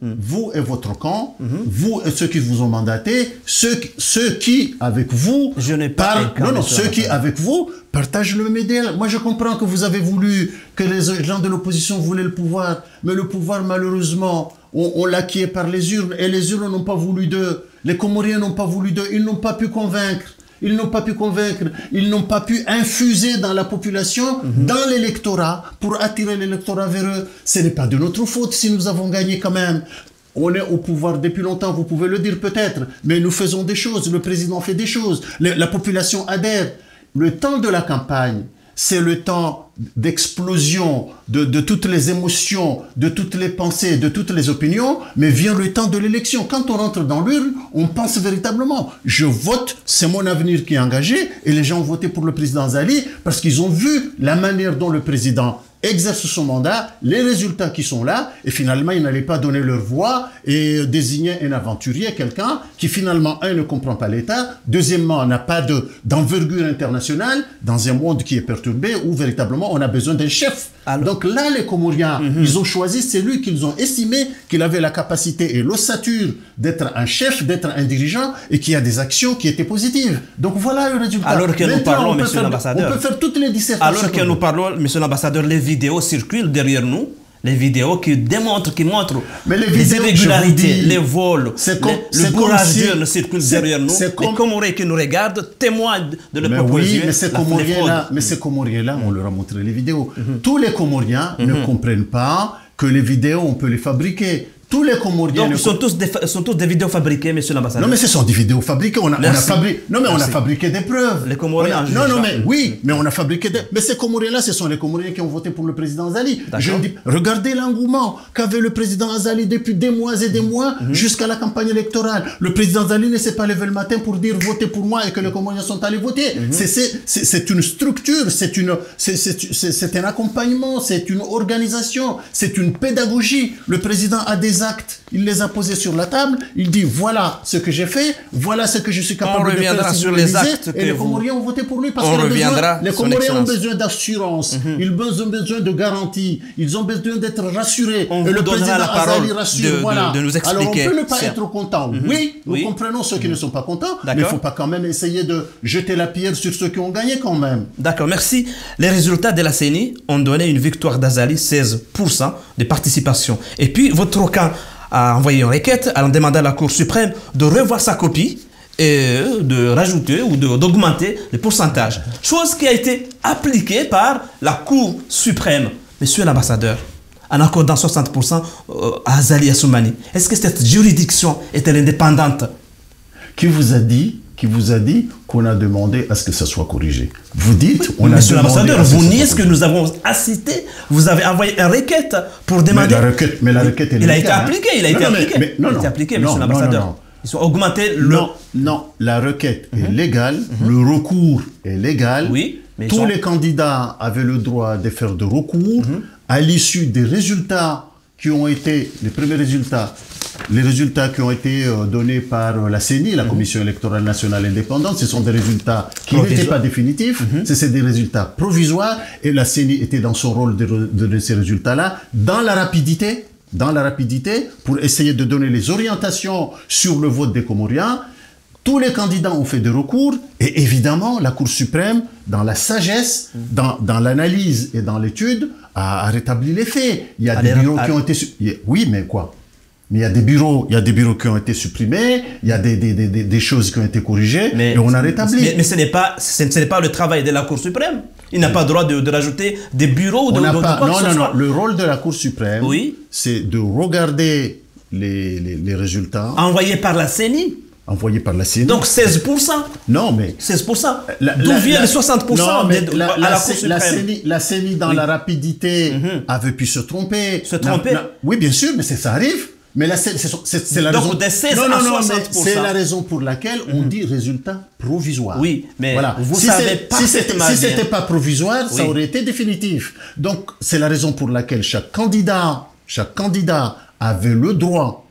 et votre camp, vous et ceux qui vous ont mandaté, ceux qui, avec vous... Je n'ai pas un camp. Non, ceux qui, avec vous, partagent le même idéal. Moi, je comprends que vous avez voulu, que les gens de l'opposition voulaient le pouvoir, mais le pouvoir, malheureusement, on l'a acquis par les urnes, et les urnes n'ont pas voulu d'eux. Les Comoriens n'ont pas voulu d'eux. Ils n'ont pas pu convaincre. Ils n'ont pas pu convaincre, ils n'ont pas pu infuser dans la population, dans l'électorat, pour attirer l'électorat vers eux. Ce n'est pas de notre faute si nous avons gagné quand même. On est au pouvoir depuis longtemps, vous pouvez le dire peut-être, mais nous faisons des choses, le président fait des choses, la population adhère. Le temps de la campagne, c'est le temps d'explosion de toutes les émotions, de toutes les pensées, de toutes les opinions, mais vient le temps de l'élection. Quand on rentre dans l'urne, on pense véritablement. Je vote, c'est mon avenir qui est engagé, et les gens ont voté pour le président Azali parce qu'ils ont vu la manière dont le président exerce son mandat, les résultats qui sont là, et finalement, ils n'allaient pas donner leur voix et désigner un aventurier, quelqu'un qui finalement, un, ne comprend pas l'État, deuxièmement, n'a pas d'envergure internationale dans un monde qui est perturbé où véritablement on a besoin d'un chef. Alors, donc là, les Comoriens, ils ont choisi celui qu'ils ont estimé qu'il avait la capacité et l'ossature d'être un chef, d'être un dirigeant et qui a des actions qui étaient positives. Donc voilà le résultat. Alors que nous parlons, monsieur l'ambassadeur, on peut faire toutes les dissertations. Alors que nous parlons, monsieur l'ambassadeur, les vidéos circulent derrière nous. Les vidéos qui montrent les irrégularités, les vols, le bourrage d'urnes circule derrière nous. Les Comoriens qui nous regardent témoignent de leur propre yeux. Mais ces Comoriens-là, on leur a montré les vidéos. Tous les Comoriens ne comprennent pas que les vidéos, on peut les fabriquer. Tous les Comoriens... Donc, sont tous des vidéos fabriquées, monsieur l'ambassadeur? Non, mais ce sont des vidéos fabriquées. On a fabriqué des preuves. Les Comoriens... Mais on a fabriqué des... Mais ces Comoriens-là, ce sont les Comoriens qui ont voté pour le président Azali. Je dis, regardez l'engouement qu'avait le président Azali depuis des mois et des mois jusqu'à la campagne électorale. Le président Azali ne s'est pas levé le matin pour dire « votez pour moi » et que les Comoriens sont allés voter. C'est une structure, c'est un accompagnement, c'est une organisation, c'est une pédagogie. Le président a des actes, il les a posés sur la table, il dit voilà ce que j'ai fait, voilà ce que je suis capable de faire si sur vous les lisez, actes et les Comoriens ont voté pour lui parce que les Comoriens ont besoin d'assurance, ils ont besoin de garantie, ils ont besoin d'être rassurés. Et le président Azali rassure, de nous expliquer. Alors on ne peut pas être content. Oui, nous comprenons ceux qui ne sont pas contents, mais il ne faut pas quand même essayer de jeter la pierre sur ceux qui ont gagné quand même. D'accord, merci. Les résultats de la CENI ont donné une victoire d'Azali, 16% de participation. Et puis votre camp a envoyé une requête en demandant à la Cour suprême de revoir sa copie et de rajouter ou d'augmenter les pourcentages. Chose qui a été appliquée par la Cour suprême. Monsieur l'ambassadeur, en accordant 60% à Azali Assoumani, est-ce que cette juridiction est-elle indépendante? Qui vous a dit qu'on a demandé à ce que ça soit corrigé? Vous dites, on a Monsieur demandé... l'ambassadeur, vous niez ce que nous avons assisté. Vous avez envoyé une requête pour demander... Mais la requête, il a été appliqué, il a été appliqué, monsieur l'ambassadeur. Ils ont augmenté le... Non, la requête est légale, le recours est légal. Oui, mais tous les candidats avaient le droit de faire de recours à l'issue des résultats qui ont été, les premiers résultats, les résultats qui ont été donnés par la CENI, la Commission électorale nationale indépendante, ce sont des résultats qui n'étaient pas définitifs, c'est des résultats provisoires, et la CENI était dans son rôle de donner ces résultats-là dans la rapidité, pour essayer de donner les orientations sur le vote des Comoriens. Tous les candidats ont fait des recours, et évidemment, la Cour suprême, dans la sagesse, dans l'analyse et dans l'étude, a rétabli les faits. Il y a des bureaux qui ont été... Oui, mais quoi? Mais il y a des bureaux qui ont été supprimés, il y a des choses qui ont été corrigées, et on a rétabli. Mais ce n'est pas le travail de la Cour suprême. Il n'a pas le droit de rajouter des bureaux ou de Non. Le rôle de la Cour suprême, c'est de regarder les résultats. Envoyés par la CENI. Envoyé par la CENI. Donc 16%. Non, mais... 16%. D'où viennent les 60% à la Cour suprême? La CENI, dans la rapidité, avait pu se tromper. Oui, bien sûr, mais ça arrive. Mais là, c'est la raison... Donc, de 16 à 60%. C'est la raison pour laquelle on dit résultat provisoire. Oui, mais voilà. vous savez parfaitement bien. Si ce n'était pas provisoire, ça aurait été définitif. Donc, c'est la raison pour laquelle chaque candidat avait le droit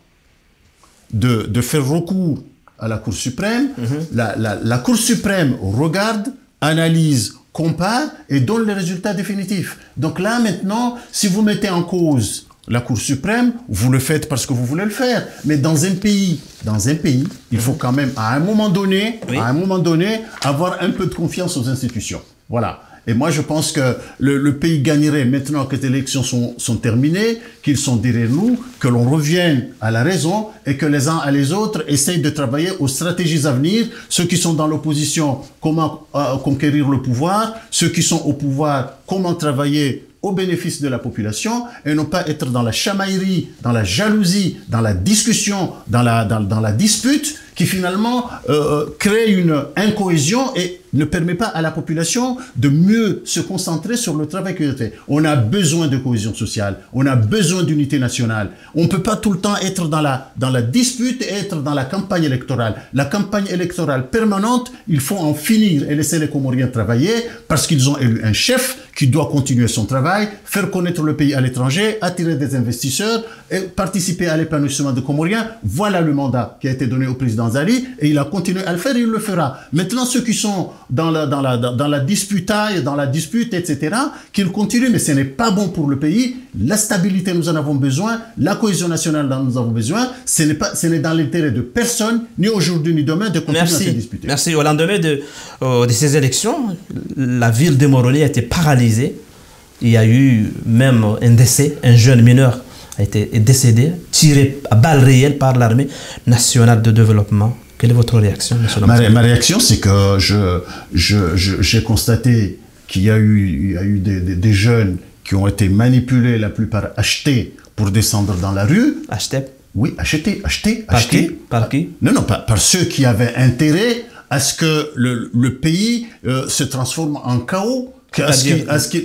de faire recours à la Cour suprême. La Cour suprême regarde, analyse, compare et donne les résultats définitifs. Donc là, maintenant, si vous mettez en cause la Cour suprême, vous le faites parce que vous voulez le faire. Mais dans un pays, il faut quand même, à un moment donné, avoir un peu de confiance aux institutions. Voilà. Et moi, je pense que le pays gagnerait maintenant que les élections sont terminées, qu'ils sont derrière nous, que l'on revienne à la raison et que les uns et les autres essayent de travailler aux stratégies à venir. Ceux qui sont dans l'opposition, comment conquérir le pouvoir. Ceux qui sont au pouvoir, comment travailler au bénéfice de la population et non pas être dans la chamaillerie, dans la jalousie, dans la discussion, dans la dispute qui finalement crée une incohésion et ne permet pas à la population de mieux se concentrer sur le travail qu'il fait. On a besoin de cohésion sociale, on a besoin d'unité nationale. On ne peut pas tout le temps être dans la dispute et être dans la campagne électorale. La campagne électorale permanente, il faut en finir et laisser les Comoriens travailler parce qu'ils ont élu un chef qui doit continuer son travail, faire connaître le pays à l'étranger, attirer des investisseurs et participer à l'épanouissement des Comoriens. Voilà le mandat qui a été donné au président Zali et il a continué à le faire et il le fera. Maintenant, ceux qui sont dans la disputaille, dans la dispute, etc., qu'ils continuent, mais ce n'est pas bon pour le pays. La stabilité, nous en avons besoin. La cohésion nationale, dont nous avons besoin. Ce n'est dans l'intérêt de personne, ni aujourd'hui ni demain, de continuer à se disputer. Merci. Au lendemain de ces élections, la ville de Moroni a été paralysée. Il y a eu même un décès, un jeune mineur a été décédé, tiré à balles réelles par l'armée nationale de développement. Quelle est votre réaction, monsieur l'ambassadeur? Ma réaction, c'est que j'ai constaté qu'il y a eu des jeunes qui ont été manipulés, la plupart achetés pour descendre dans la rue. Achetés? Oui, achetés. Par qui? Par qui? Non, par ceux qui avaient intérêt à ce que le pays se transforme en chaos.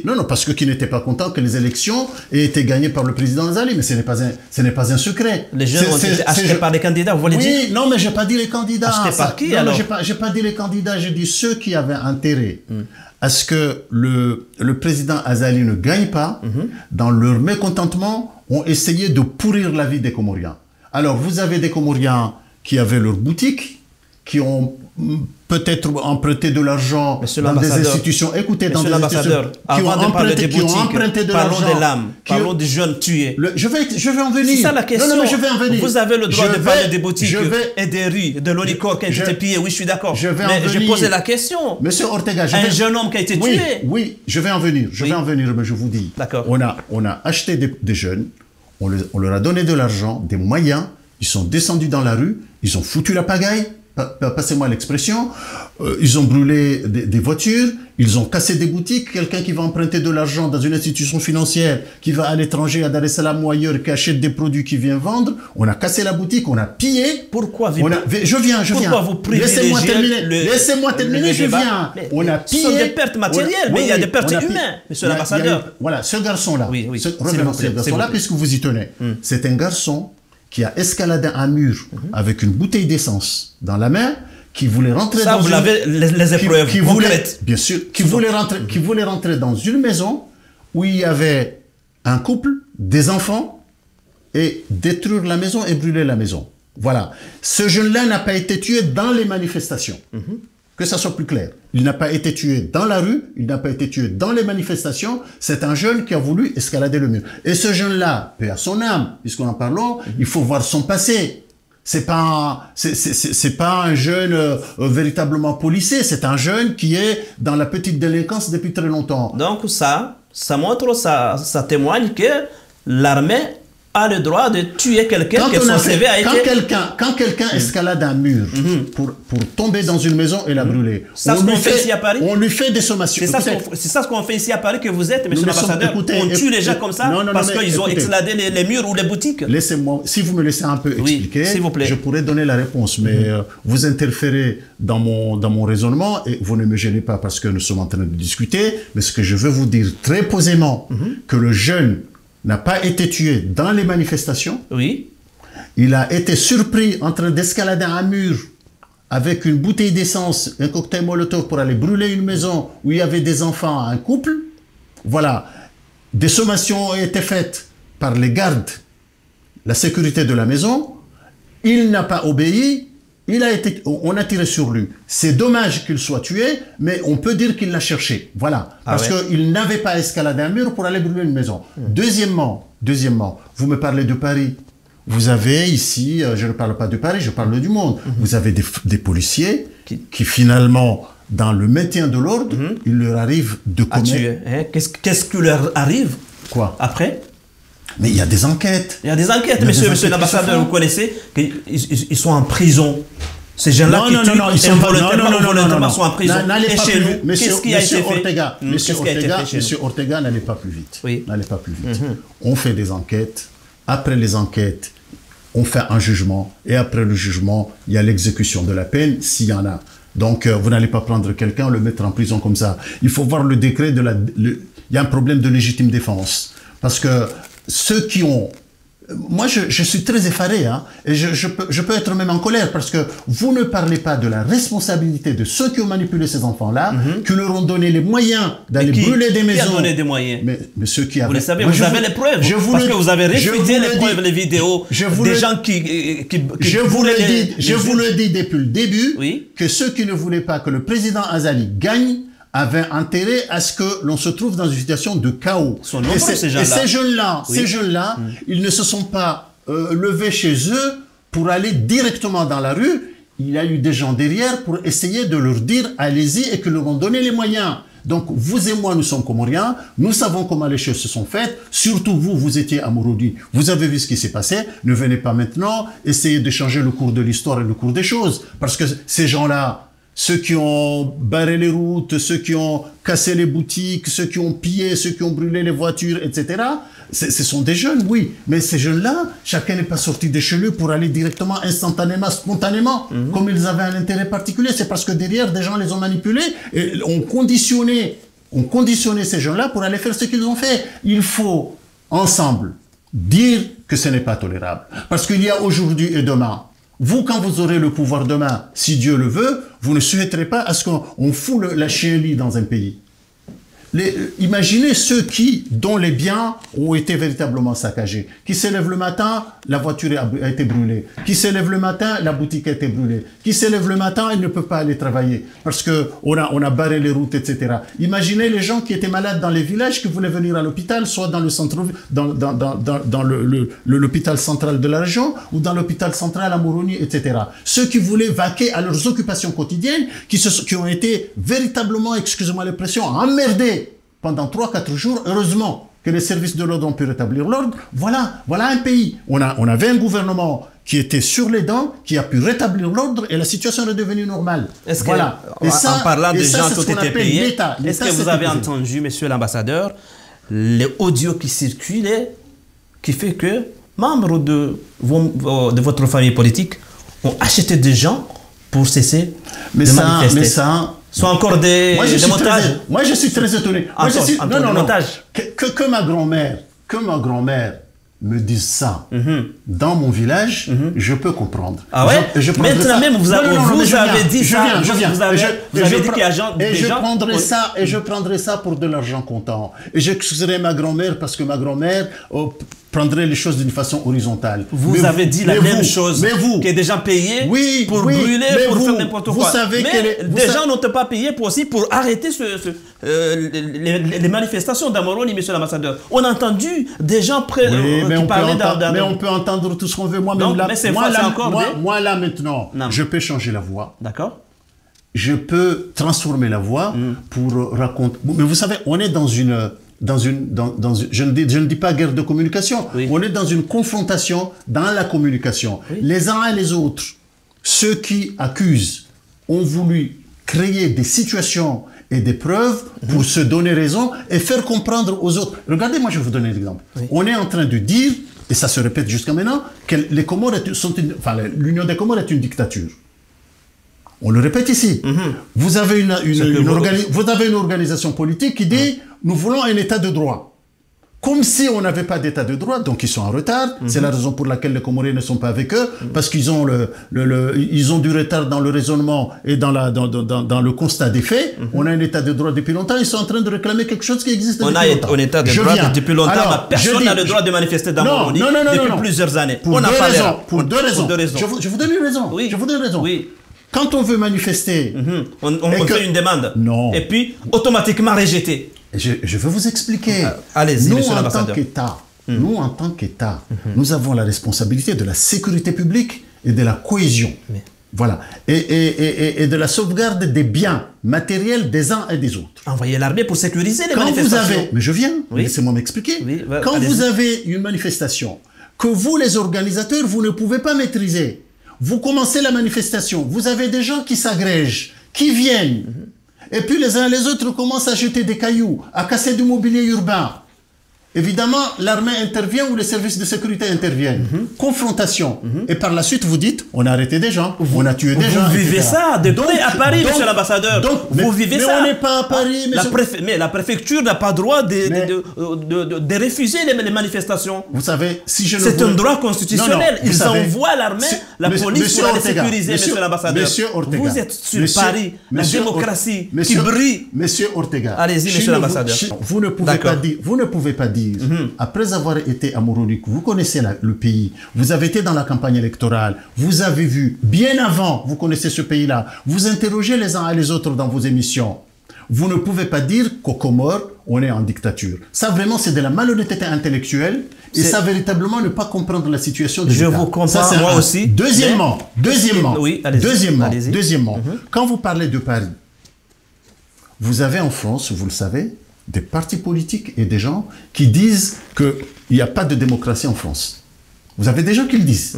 Non, parce que qui n'étaient pas contents que les élections aient été gagnées par le président Zali, mais ce n'est pas un secret. Les jeunes ont été achetés par des candidats, vous voulez dire? Oui, non, mais j'ai pas dit les candidats. Achetés par qui, non, alors? J'ai pas dit les candidats, j'ai dit ceux qui avaient intérêt à ce que le président Azali ne gagne pas, dans leur mécontentement, ont essayé de pourrir la vie des Comoriens. Alors, vous avez des Comoriens qui avaient leur boutique, qui ont peut-être emprunté de l'argent dans des institutions. Écoutez, dans des institutions qui ont emprunté de l'argent. Parlons des lames, parlons des jeunes tués. Je vais en venir. C'est ça la question. Non, mais je vais en venir. Vous avez le droit de parler des boutiques et des rues, de l'olicor qui a été pillé. Oui, je suis d'accord. Mais j'ai posé la question. Monsieur Ortega, un jeune homme qui a été tué. Oui, je vais en venir. Je vais en venir, mais je vous dis. D'accord. On a acheté des jeunes, on leur a donné de l'argent, des moyens. Ils sont descendus dans la rue, ils ont foutu la pagaille. Passez-moi l'expression, ils ont brûlé des voitures, ils ont cassé des boutiques. Quelqu'un qui va emprunter de l'argent dans une institution financière, qui va à l'étranger, à Dar es Salaam ou ailleurs, qui achète des produits qui vient vendre, on a cassé la boutique, on a pillé. Pourquoi je viens. Pourquoi vous privilégiez Laissez-moi terminer, je viens. On a pillé. Ce sont des pertes matérielles, mais il y a des pertes humaines, monsieur l'ambassadeur. Voilà, ce garçon-là, revenons ce garçon-là, puisque vous y tenez. C'est un garçon qui a escaladé un mur avec une bouteille d'essence dans la main, qui voulait rentrer dans une... avez les épreuves bien sûr, qui voulait rentrer dans une maison où il y avait un couple, des enfants, et détruire la maison et brûler la maison. Voilà. Ce jeune-là n'a pas été tué dans les manifestations. Que ça soit plus clair. Il n'a pas été tué dans la rue, il n'a pas été tué dans les manifestations. C'est un jeune qui a voulu escalader le mur. Et ce jeune-là, paix à son âme, puisqu'on en parlons, il faut voir son passé. C'est pas un jeune véritablement policé, c'est un jeune qui est dans la petite délinquance depuis très longtemps. Donc ça montre, ça témoigne que l'armée a le droit de tuer quelqu'un que son CV a été... Quand quelqu'un escalade un mur pour tomber dans une maison et la brûler, on lui fait des sommations. C'est ça ce qu'on fait ici à Paris que vous êtes, monsieur l'ambassadeur. On tue les gens comme ça parce qu'ils ont escaladé les murs ou les boutiques. Laissez-moi, si vous me laissez un peu expliquer, s'il vous plaît. Je pourrais donner la réponse, mais vous interférez dans mon raisonnement et vous ne me gênez pas parce que nous sommes en train de discuter, mais ce que je veux vous dire très posément, que le jeune n'a pas été tué dans les manifestations. Oui. Il a été surpris en train d'escalader un mur avec une bouteille d'essence, un cocktail Molotov pour aller brûler une maison où il y avait des enfants, un couple. Voilà. Des sommations ont été faites par les gardes, la sécurité de la maison. Il n'a pas obéi. On a tiré sur lui. C'est dommage qu'il soit tué, mais on peut dire qu'il l'a cherché. Voilà. Parce qu'il n'avait pas escaladé un mur pour aller brûler une maison. Deuxièmement, vous me parlez de Paris. Vous avez ici, je ne parle pas de Paris, je parle du monde. Vous avez des policiers qui finalement, dans le maintien de l'ordre, il leur arrive de commettre... Qu'est-ce qui leur arrive? Quoi? Après? Mais il y a des enquêtes. Il y a des enquêtes, monsieur l'ambassadeur, vous connaissez qu'ils sont en prison. Ces gens-là qui tuent involontairement sont en prison. Et chez nous, qu'est-ce qui a été fait? Monsieur Ortega, n'allez pas plus vite. N'allez pas plus vite. On fait des enquêtes. Après les enquêtes, on fait un jugement, et après le jugement, il y a l'exécution de la peine, s'il y en a. Donc, vous n'allez pas prendre quelqu'un, le mettre en prison comme ça. Il faut voir le décret de il y a un problème de légitime défense. Parce que ceux qui ont... Moi, je suis très effaré, hein, et je peux être même en colère, parce que vous ne parlez pas de la responsabilité de ceux qui ont manipulé ces enfants-là, qui leur ont donné les moyens d'aller brûler des maisons. Qui a donné des moyens? Mais ceux qui avaient... Vous le savez, vous avez les preuves, parce que vous avez réfuté les preuves, les vidéos des gens qui je vous le dis depuis le début, que ceux qui ne voulaient pas que le président Azali gagne avaient intérêt à ce que l'on se trouve dans une situation de chaos. Et ces jeunes-là, ils ne se sont pas levés chez eux pour aller directement dans la rue. Il y a eu des gens derrière pour essayer de leur dire « allez-y » et que leur ont donné les moyens. Donc, vous et moi, nous sommes Comoriens, nous savons comment les choses se sont faites, surtout vous, vous étiez à Morodi, vous avez vu ce qui s'est passé, ne venez pas maintenant essayer de changer le cours de l'histoire et le cours des choses, parce que ces gens-là, ceux qui ont barré les routes, ceux qui ont cassé les boutiques, ceux qui ont pillé, ceux qui ont brûlé les voitures, etc. Ce sont des jeunes, oui. Mais ces jeunes-là, chacun n'est pas sorti de chez lui pour aller directement, instantanément, spontanément, comme ils avaient un intérêt particulier. C'est parce que derrière, des gens les ont manipulés et ont conditionné ces gens-là pour aller faire ce qu'ils ont fait. Il faut, ensemble, dire que ce n'est pas tolérable. Parce qu'il y a aujourd'hui et demain. Vous, quand vous aurez le pouvoir demain, si Dieu le veut, vous ne souhaiterez pas à ce qu'on fout la chienlit dans un pays. Imaginez ceux dont les biens ont été véritablement saccagés. Qui se lève le matin, la voiture a été brûlée. Qui se lève le matin, la boutique a été brûlée. Qui se lève le matin, il ne peut pas aller travailler parce que on a barré les routes, etc. Imaginez les gens qui étaient malades dans les villages, qui voulaient venir à l'hôpital, soit dans le centre, dans l'hôpital central de la région ou dans l'hôpital central à Moroni, etc. Ceux qui voulaient vaquer à leurs occupations quotidiennes, qui ont été véritablement, excusez-moi l'expression, emmerdés pendant 3-4 jours, heureusement que les services de l'ordre ont pu rétablir l'ordre. Voilà un pays. On avait un gouvernement qui était sur les dents, qui a pu rétablir l'ordre et la situation est devenue normale. Est-ce que, en parlant de gens qui ont été payés, est-ce que vous avez entendu, monsieur l'ambassadeur, les audios qui circulaient, qui fait que membres de votre famille politique ont acheté des gens pour cesser de manifester? Sont encore des montages. Moi, je suis très étonné. Que ma grand-mère me dise ça dans mon village, je peux comprendre. Ah ouais? Maintenant même, vous avez dit ça. Vous avez dit qu'il y a des gens... Et je prendrai ça pour de l'argent comptant. Et j'excuserai ma grand-mère parce que ma grand-mère prendrait les choses d'une façon horizontale. Vous avez dit la même chose, qu'il y a des gens payés pour brûler, pour faire n'importe quoi. Des gens n'ont pas payé pour arrêter les manifestations d'Amoroni, monsieur l'ambassadeur. On a entendu des gens qui parlaient mais on peut entendre tout ce qu'on veut. Moi, là, maintenant, je peux changer la voix. D'accord. Je peux transformer la voix pour raconter... Mais vous savez, on est dans une je ne dis pas guerre de communication, on est dans une confrontation dans la communication. Les uns et les autres, ceux qui accusent, ont voulu créer des situations et des preuves pour se donner raison et faire comprendre aux autres. Regardez, moi je vais vous donner un exemple. On est en train de dire, et ça se répète jusqu'à maintenant, que les Comores l'Union des Comores est une dictature. On le répète ici. Vous avez une organisation politique qui dit nous voulons un état de droit. Comme si on n'avait pas d'état de droit, donc ils sont en retard. C'est la raison pour laquelle les Comoriens ne sont pas avec eux, parce qu'ils ont ils ont du retard dans le raisonnement et dans le constat des faits. On a un état de droit depuis longtemps. Ils sont en train de réclamer quelque chose qui existe depuis longtemps. On a un état de droit depuis longtemps, mais personne n'a le droit de manifester dans Moroni depuis plusieurs années. Pour deux raisons. Je vous donne une raison. Je vous donne une raison. Quand on veut manifester... on fait une demande. Non. Et puis, automatiquement rejeté. Je veux vous expliquer. Allez-y, monsieur l'ambassadeur. Nous, en tant qu'État, nous avons la responsabilité de la sécurité publique et de la cohésion. Voilà. Et de la sauvegarde des biens matériels des uns et des autres. Envoyez l'armée pour sécuriser les manifestations. Mais je viens. Laissez-moi m'expliquer. Quand vous avez une manifestation que vous, les organisateurs, vous ne pouvez pas maîtriser, vous commencez la manifestation, vous avez des gens qui s'agrègent, qui viennent, et puis les uns et les autres commencent à jeter des cailloux, à casser du mobilier urbain. évidemment, l'armée intervient ou les services de sécurité interviennent. Confrontation. Et par la suite, vous dites, on a arrêté des gens, on a tué des gens. Vous vivez ça de près à Paris, monsieur l'ambassadeur. Vous vivez ça. Mais on n'est pas à Paris. Mais la préfecture n'a pas droit de refuser les manifestations. Vous savez, si je le C'est un droit constitutionnel. Ils envoient l'armée, la police pour aller sécuriser, monsieur l'ambassadeur. Vous êtes sur Paris, la démocratie qui brille. Monsieur Ortega. Allez-y, monsieur l'ambassadeur. Vous ne pouvez pas dire, après avoir été à Moronik, vous connaissez le pays, vous avez été dans la campagne électorale, vous avez vu, bien avant, vous connaissez ce pays-là, vous interrogez les uns et les autres dans vos émissions. Vous ne pouvez pas dire qu'au Comores, on est en dictature. Ça, vraiment, c'est de la malhonnêteté intellectuelle et ça, véritablement, ne pas comprendre la situation de l'État. Je vous comprends, moi aussi. Deuxièmement, deuxièmement, quand vous parlez de Paris, vous avez en France, vous le savez, des partis politiques et des gens qui disent qu'il n'y a pas de démocratie en France. Vous avez des gens qui le disent.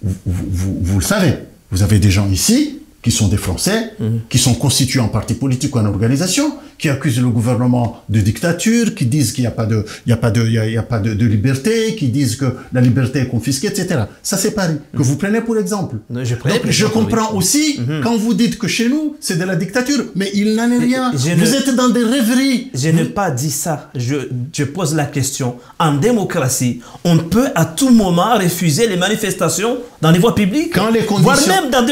Vous le savez. Vous avez des gens ici qui sont des Français, qui sont constitués en partis politiques ou en organisation, qui accusent le gouvernement de dictature, qui disent qu'il n'y a pas de liberté, qui disent que la liberté est confisquée, etc. Ça, c'est Paris, que vous prenez pour exemple. Je comprends aussi quand vous dites que chez nous, c'est de la dictature, mais il n'en est rien. Vous êtes dans des rêveries. Je n'ai pas dit ça. Je pose la question. En démocratie, on peut à tout moment refuser les manifestations dans les voies publiques, quand les conditions... voire même dans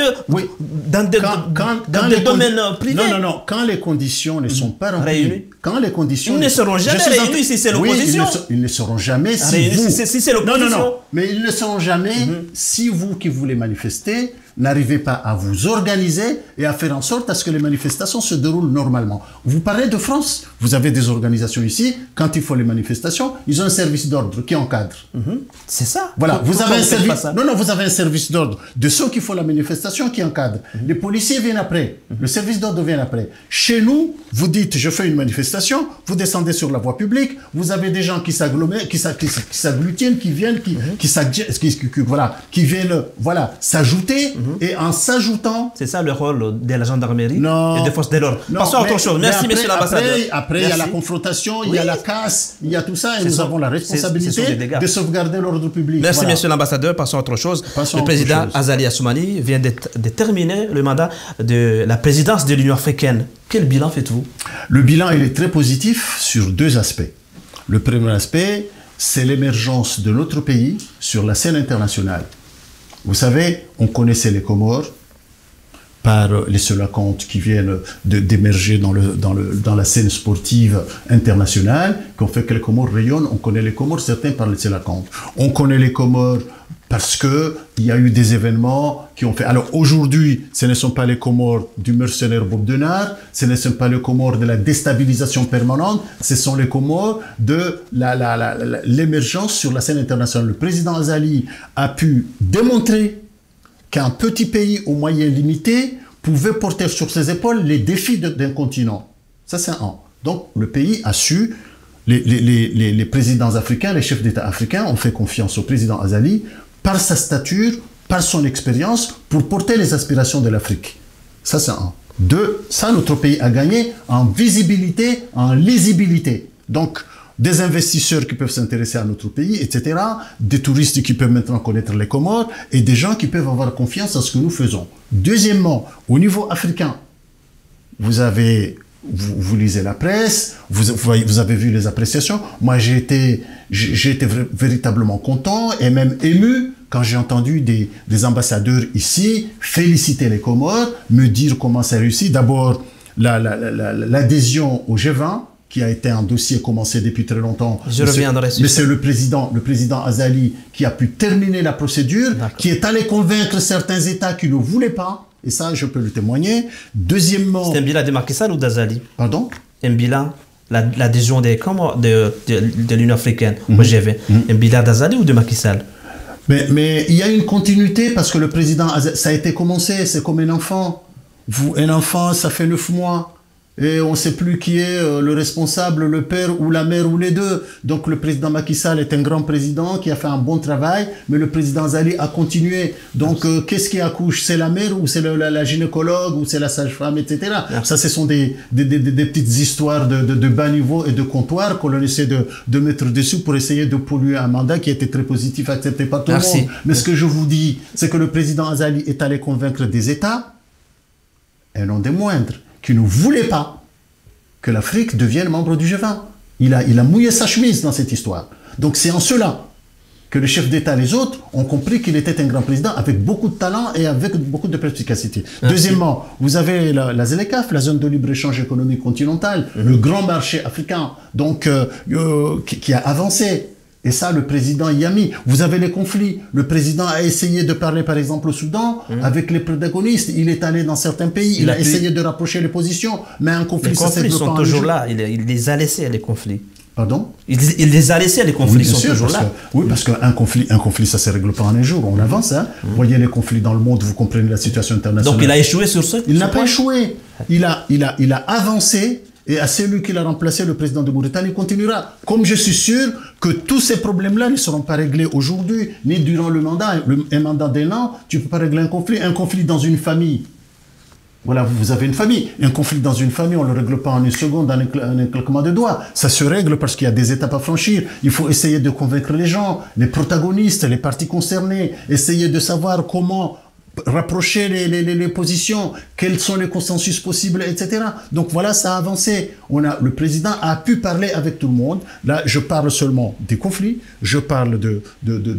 des domaines privés. Non. Quand les conditions ne sont pas remplies, réunis. Quand les conditions... Ils ne seront jamais réunis si c'est l'opposition. Ils ne seront jamais si c'est l'opposition. Non. Mais ils ne seront jamais si vous qui voulez manifester n'arrivez pas à vous organiser et à faire en sorte à ce que les manifestations se déroulent normalement. Vous parlez de France, vous avez des organisations ici, quand il faut les manifestations, ils ont un service d'ordre qui encadre. C'est ça. Voilà, vous avez un service... vous avez un service d'ordre de ceux qui font la manifestation qui encadre. Les policiers viennent après, le service d'ordre vient après. Chez nous, vous dites, je fais une manifestation, vous descendez sur la voie publique, vous avez des gens qui s'agglutinent, qui viennent, qui viennent s'ajouter. Et en s'ajoutant... C'est ça le rôle de la gendarmerie et des forces de l'ordre. Passons à autre chose. Merci, monsieur l'ambassadeur. Après, il y a la confrontation, il y a la casse, il y a et nous avons la responsabilité de sauvegarder l'ordre public. Merci, monsieur l'ambassadeur. Passons à autre chose. Le président Azali Assoumani vient de terminer le mandat de la présidence de l'Union africaine. Quel bilan faites-vous? Le bilan, il est très positif sur deux aspects. Le premier aspect, c'est l'émergence de notre pays sur la scène internationale. Vous savez, on connaissait les Comores par les Selacantes qui viennent d'émerger dans la scène sportive internationale, qui ont fait que les Comores rayonnent. On connaît les Comores, certains par les Selacantes. On connaît les Comores parce qu'il y a eu des événements qui ont fait... Alors aujourd'hui, ce ne sont pas les Comores du mercenaire Bob Denard, ce ne sont pas les Comores de la déstabilisation permanente, ce sont les Comores de l'émergence sur la scène internationale. Le président Azali a pu démontrer qu'un petit pays aux moyens limités pouvait porter sur ses épaules les défis d'un continent. Ça, c'est un. Donc, le pays a su... Les présidents africains, les chefs d'État africains ont fait confiance au président Azali par sa stature, par son expérience, pour porter les aspirations de l'Afrique. Ça, c'est un. Deux, ça, notre pays a gagné en visibilité, en lisibilité. Donc, des investisseurs qui peuvent s'intéresser à notre pays, etc., des touristes qui peuvent maintenant connaître les Comores, et des gens qui peuvent avoir confiance en ce que nous faisons. Deuxièmement, au niveau africain, vous lisez la presse, vous avez vu les appréciations. Moi, j'ai été véritablement content et même ému quand j'ai entendu des ambassadeurs ici féliciter les Comores, me dire comment ça réussit. D'abord, l'adhésion au G20, qui a été un dossier commencé depuis très longtemps. Mais c'est le président Azali qui a pu terminer la procédure, qui est allé convaincre certains États qui ne voulaient pas. Et ça, je peux le témoigner. Deuxièmement... C'est un bilan de Macky Sall ou d'Azali? Pardon? Un bilan, l'adhésion de l'Union africaine au G20. Un bilan d'Azali ou de Macky Sall? Mais il y a une continuité parce que le président Azali, ça a été commencé, c'est comme un enfant. Un enfant, ça fait 9 mois. Et on ne sait plus qui est le responsable, le père ou la mère ou les deux. Donc le président Macky Sall est un grand président qui a fait un bon travail, mais le président Azali a continué. Donc qu'est-ce qui accouche? C'est la mère ou c'est la gynécologue ou c'est la sage-femme, etc. Ça, ce sont des petites histoires de bas niveau et de comptoir qu'on essaie de mettre dessus pour essayer de polluer un mandat qui était très positif, accepté par tout le monde. Mais ce que je vous dis, c'est que le président Azali est allé convaincre des États, et non des moindres, qui ne voulait pas que l'Afrique devienne membre du G20. Il a mouillé sa chemise dans cette histoire. Donc c'est en cela que les chefs d'État et les autres ont compris qu'il était un grand président avec beaucoup de talent et avec beaucoup de perspicacité. Deuxièmement, vous avez la ZLECAf, la zone de libre-échange économique continentale, le grand marché africain, donc qui a avancé. Et ça, le président y a mis. Vous avez les conflits. Le président a essayé de parler, par exemple, au Soudan, avec les protagonistes. Il est allé dans certains pays. Il a essayé de rapprocher les positions. Mais un conflit, ça s'est Les conflits sont toujours là. Il les a laissés, les conflits. Pardon? Il les a laissés, les conflits sont toujours là. Oui, parce qu'un conflit, ça ne se règle pas en un jour. On avance. Hein. Vous voyez les conflits dans le monde, vous comprenez la situation internationale. Donc il a échoué sur ce? Il n'a pas échoué. Il a avancé. Et à celui qui l'a remplacé, le président de Mauritanie, continuera. Comme je suis sûr que tous ces problèmes-là ne seront pas réglés aujourd'hui, ni durant le mandat. Un mandat d'un an, tu ne peux pas régler un conflit dans une famille. Voilà, vous avez une famille. Un conflit dans une famille, on ne le règle pas en une seconde, en un claquement de doigts. Ça se règle parce qu'il y a des étapes à franchir. Il faut essayer de convaincre les gens, les protagonistes, les parties concernées, essayer de savoir comment rapprocher les positions, quels sont les consensus possibles, etc. Donc voilà, ça a avancé. Le président a pu parler avec tout le monde. Là, je parle seulement des conflits, je parle de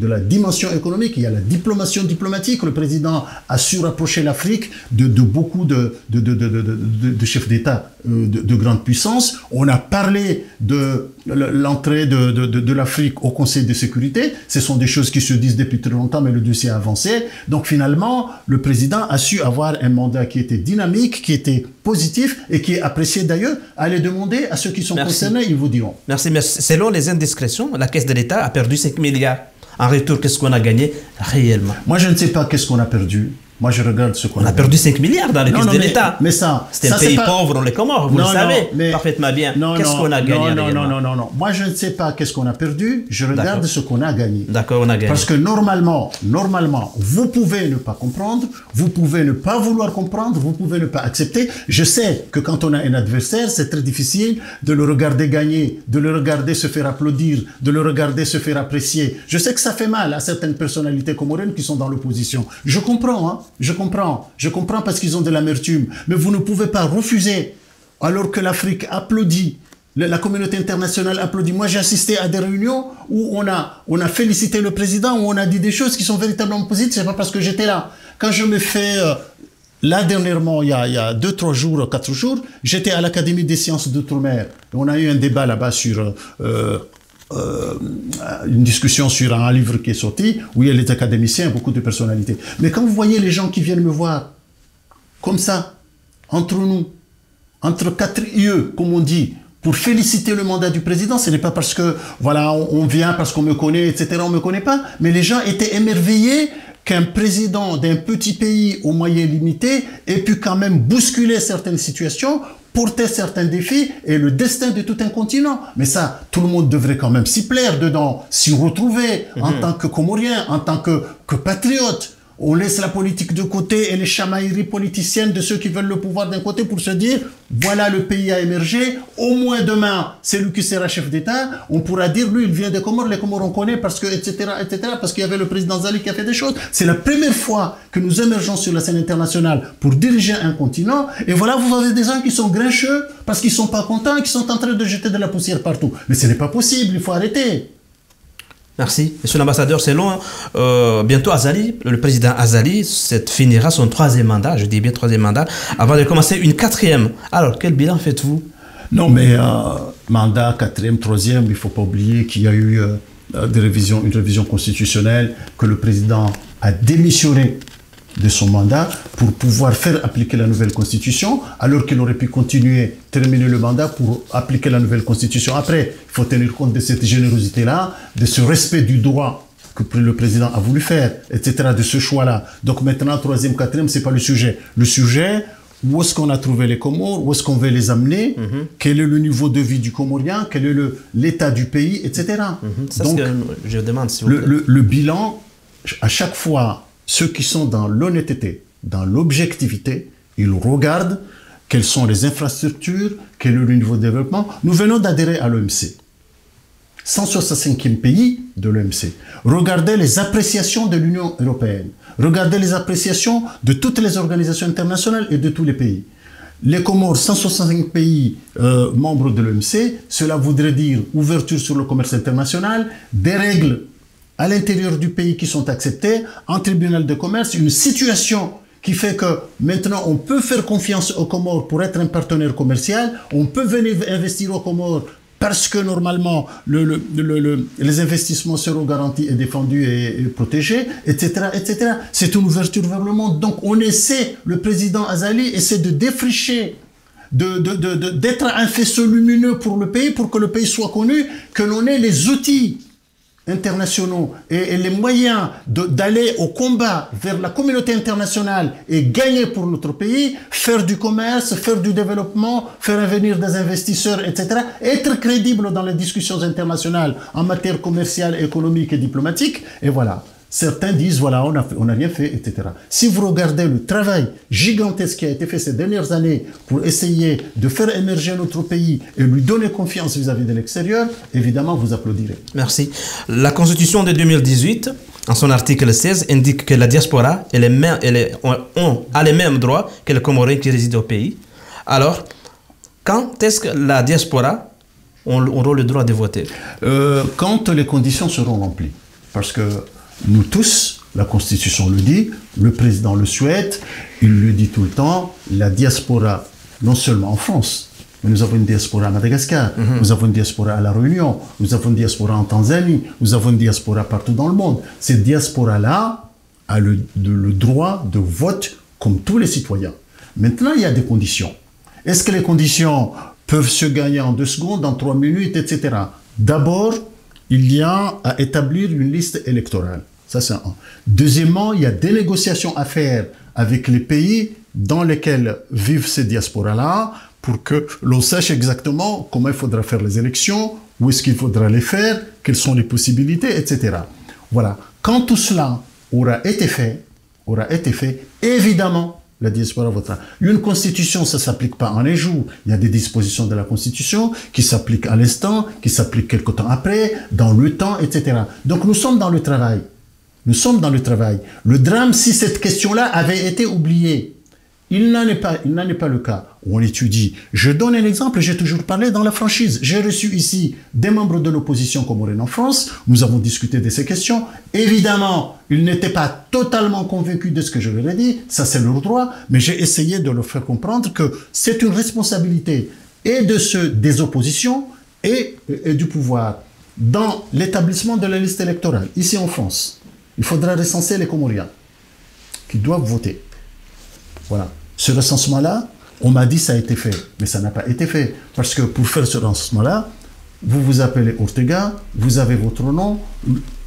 la dimension économique, il y a la diplomatique. Le président a su rapprocher l'Afrique de beaucoup de chefs d'État de grande puissance. On a parlé de l'entrée de l'Afrique au Conseil de sécurité. Ce sont des choses qui se disent depuis très longtemps, mais le dossier a avancé. Donc finalement, le président a su avoir un mandat qui était dynamique, qui était positif et qui est apprécié d'ailleurs. Allez demander à ceux qui sont concernés, ils vous diront. Merci. Mais selon les indiscrétions, la Caisse de l'État a perdu 5 milliards. En retour, qu'est-ce qu'on a gagné réellement? Moi, je ne sais pas qu'est-ce qu'on a perdu. Moi, je regarde ce qu'on a perdu 5 milliards dans les caisses de l'État. Mais ça, c'est un pays pauvre, les Comores, vous le savez parfaitement bien. Qu'est-ce qu'on a gagné non. Moi, je ne sais pas qu'est-ce qu'on a perdu. Je regarde ce qu'on a gagné. D'accord, on a gagné. Parce que normalement, vous pouvez ne pas comprendre, vous pouvez ne pas vouloir comprendre, vous pouvez ne pas accepter. Je sais que quand on a un adversaire, c'est très difficile de le regarder gagner, de le regarder se faire applaudir, de le regarder se faire apprécier. Je sais que ça fait mal à certaines personnalités comoriennes qui sont dans l'opposition. Je comprends, hein. Je comprends parce qu'ils ont de l'amertume. Mais vous ne pouvez pas refuser, alors que l'Afrique applaudit, la communauté internationale applaudit. Moi, j'ai assisté à des réunions où on a félicité le président, où on a dit des choses qui sont véritablement positives. C'est pas parce que j'étais là. Quand je me fais... Là, dernièrement, il y a 2-3 jours, 4 jours, j'étais à l'Académie des sciences d'Outre-mer. On a eu un débat là-bas sur... une discussion sur un livre qui est sorti, où il y a les académiciens, beaucoup de personnalités. Mais quand vous voyez les gens qui viennent me voir, comme ça, entre nous, entre 4 yeux, comme on dit, pour féliciter le mandat du président, ce n'est pas parce que, voilà, on vient parce qu'on me connaît, etc., on ne me connaît pas, mais les gens étaient émerveillés qu'un président d'un petit pays aux moyens limités ait pu quand même bousculer certaines situations, porter certains défis et le destin de tout un continent. Mais ça, tout le monde devrait quand même s'y plaire dedans, s'y retrouver en tant que Comorien, en tant que patriote. On laisse la politique de côté et les chamailleries politiciennes de ceux qui veulent le pouvoir d'un côté pour se dire, voilà, le pays a émergé, au moins demain, c'est lui qui sera chef d'État, on pourra dire, lui, il vient des Comores, les Comores on connaît parce que, etc., parce qu'il y avait le président Zali qui a fait des choses. C'est la première fois que nous émergeons sur la scène internationale pour diriger un continent, et voilà, vous avez des gens qui sont grincheux parce qu'ils sont pas contents et qui sont en train de jeter de la poussière partout. Mais ce n'est pas possible, il faut arrêter. Merci. Monsieur l'ambassadeur, c'est long. Bientôt, Azali, le président Azali, finira son 3e mandat, je dis bien 3e mandat, avant de commencer une 4e. Alors, quel bilan faites-vous? Non, mais mandat, 4e, 3e, il ne faut pas oublier qu'il y a eu une révision constitutionnelle, que le président a démissionné de son mandat pour pouvoir faire appliquer la nouvelle constitution, alors qu'il aurait pu continuer, terminer le mandat pour appliquer la nouvelle constitution. Après, il faut tenir compte de cette générosité-là, de ce respect du droit que le président a voulu faire, etc., de ce choix-là. Donc maintenant, 3e, 4e, c'est pas le sujet. Le sujet, où est-ce qu'on a trouvé les Comores, où est-ce qu'on veut les amener, quel est le niveau de vie du Comorien, quel est l'état du pays, etc. C'est Donc, ce que je demande, s'il vous plaît. le bilan, à chaque fois, ceux qui sont dans l'honnêteté, dans l'objectivité, ils regardent quelles sont les infrastructures, quel est le niveau de développement. Nous venons d'adhérer à l'OMC. 165e pays de l'OMC. Regardez les appréciations de l'Union européenne. Regardez les appréciations de toutes les organisations internationales et de tous les pays. Les Comores, 165 pays membres de l'OMC, cela voudrait dire ouverture sur le commerce international, des règles à l'intérieur du pays qui sont acceptées, un tribunal de commerce, une situation qui fait que maintenant on peut faire confiance aux Comores pour être un partenaire commercial, on peut venir investir aux Comores parce que normalement les investissements seront garantis et défendus et protégés, etc., etc. C'est une ouverture vers le monde. Donc on essaie, le président Azali essaie de défricher, d'être un faisceau lumineux pour le pays, pour que le pays soit connu, que l'on ait les outils internationaux et les moyens d'aller au combat vers la communauté internationale et gagner pour notre pays, faire du commerce, faire du développement, faire venir des investisseurs, etc. Être crédible dans les discussions internationales en matière commerciale, économique et diplomatique. Et voilà. Certains disent, voilà, on n'a rien fait, etc. Si vous regardez le travail gigantesque qui a été fait ces dernières années pour essayer de faire émerger notre pays et lui donner confiance vis-à-vis de l'extérieur, évidemment, vous applaudirez. Merci. La Constitution de 2018, en son article 16, indique que la diaspora a les mêmes droits que les Comoriens qui résident au pays. Alors, quand est-ce que la diaspora aura le droit de voter? Quand les conditions seront remplies. Parce que nous tous, la Constitution le dit, le président le souhaite, il le dit tout le temps, la diaspora, non seulement en France, mais nous avons une diaspora à Madagascar, nous avons une diaspora à La Réunion, nous avons une diaspora en Tanzanie, nous avons une diaspora partout dans le monde. Cette diaspora-là a le droit de vote comme tous les citoyens. Maintenant, il y a des conditions. Est-ce que les conditions peuvent se gagner en 2 secondes, en 3 minutes, etc. D'abord, il y a à établir une liste électorale. Ça, c'est un. Deuxièmement, il y a des négociations à faire avec les pays dans lesquels vivent ces diasporas-là pour que l'on sache exactement comment il faudra faire les élections, où est-ce qu'il faudra les faire, quelles sont les possibilités, etc. Voilà. Quand tout cela aura été fait, évidemment, la diaspora votera. Une constitution, ça ne s'applique pas en un jour. Il y a des dispositions de la constitution qui s'appliquent à l'instant, qui s'appliquent quelque temps après, dans le temps, etc. Donc nous sommes dans le travail. Nous sommes dans le travail. Le drame, si cette question-là avait été oubliée, il n'en est pas le cas. On étudie. Je donne un exemple, j'ai toujours parlé dans la franchise. J'ai reçu ici des membres de l'opposition comorienne en France. Nous avons discuté de ces questions. Évidemment, ils n'étaient pas totalement convaincus de ce que je leur ai dit. Ça, c'est leur droit. Mais j'ai essayé de leur faire comprendre que c'est une responsabilité et des oppositions et du pouvoir dans l'établissement de la liste électorale. Ici en France, il faudra recenser les Comoriens qui doivent voter. Voilà. Ce recensement-là, on m'a dit que ça a été fait, mais ça n'a pas été fait. Parce que pour faire ce recensement-là, vous vous appelez Ortega, vous avez votre nom.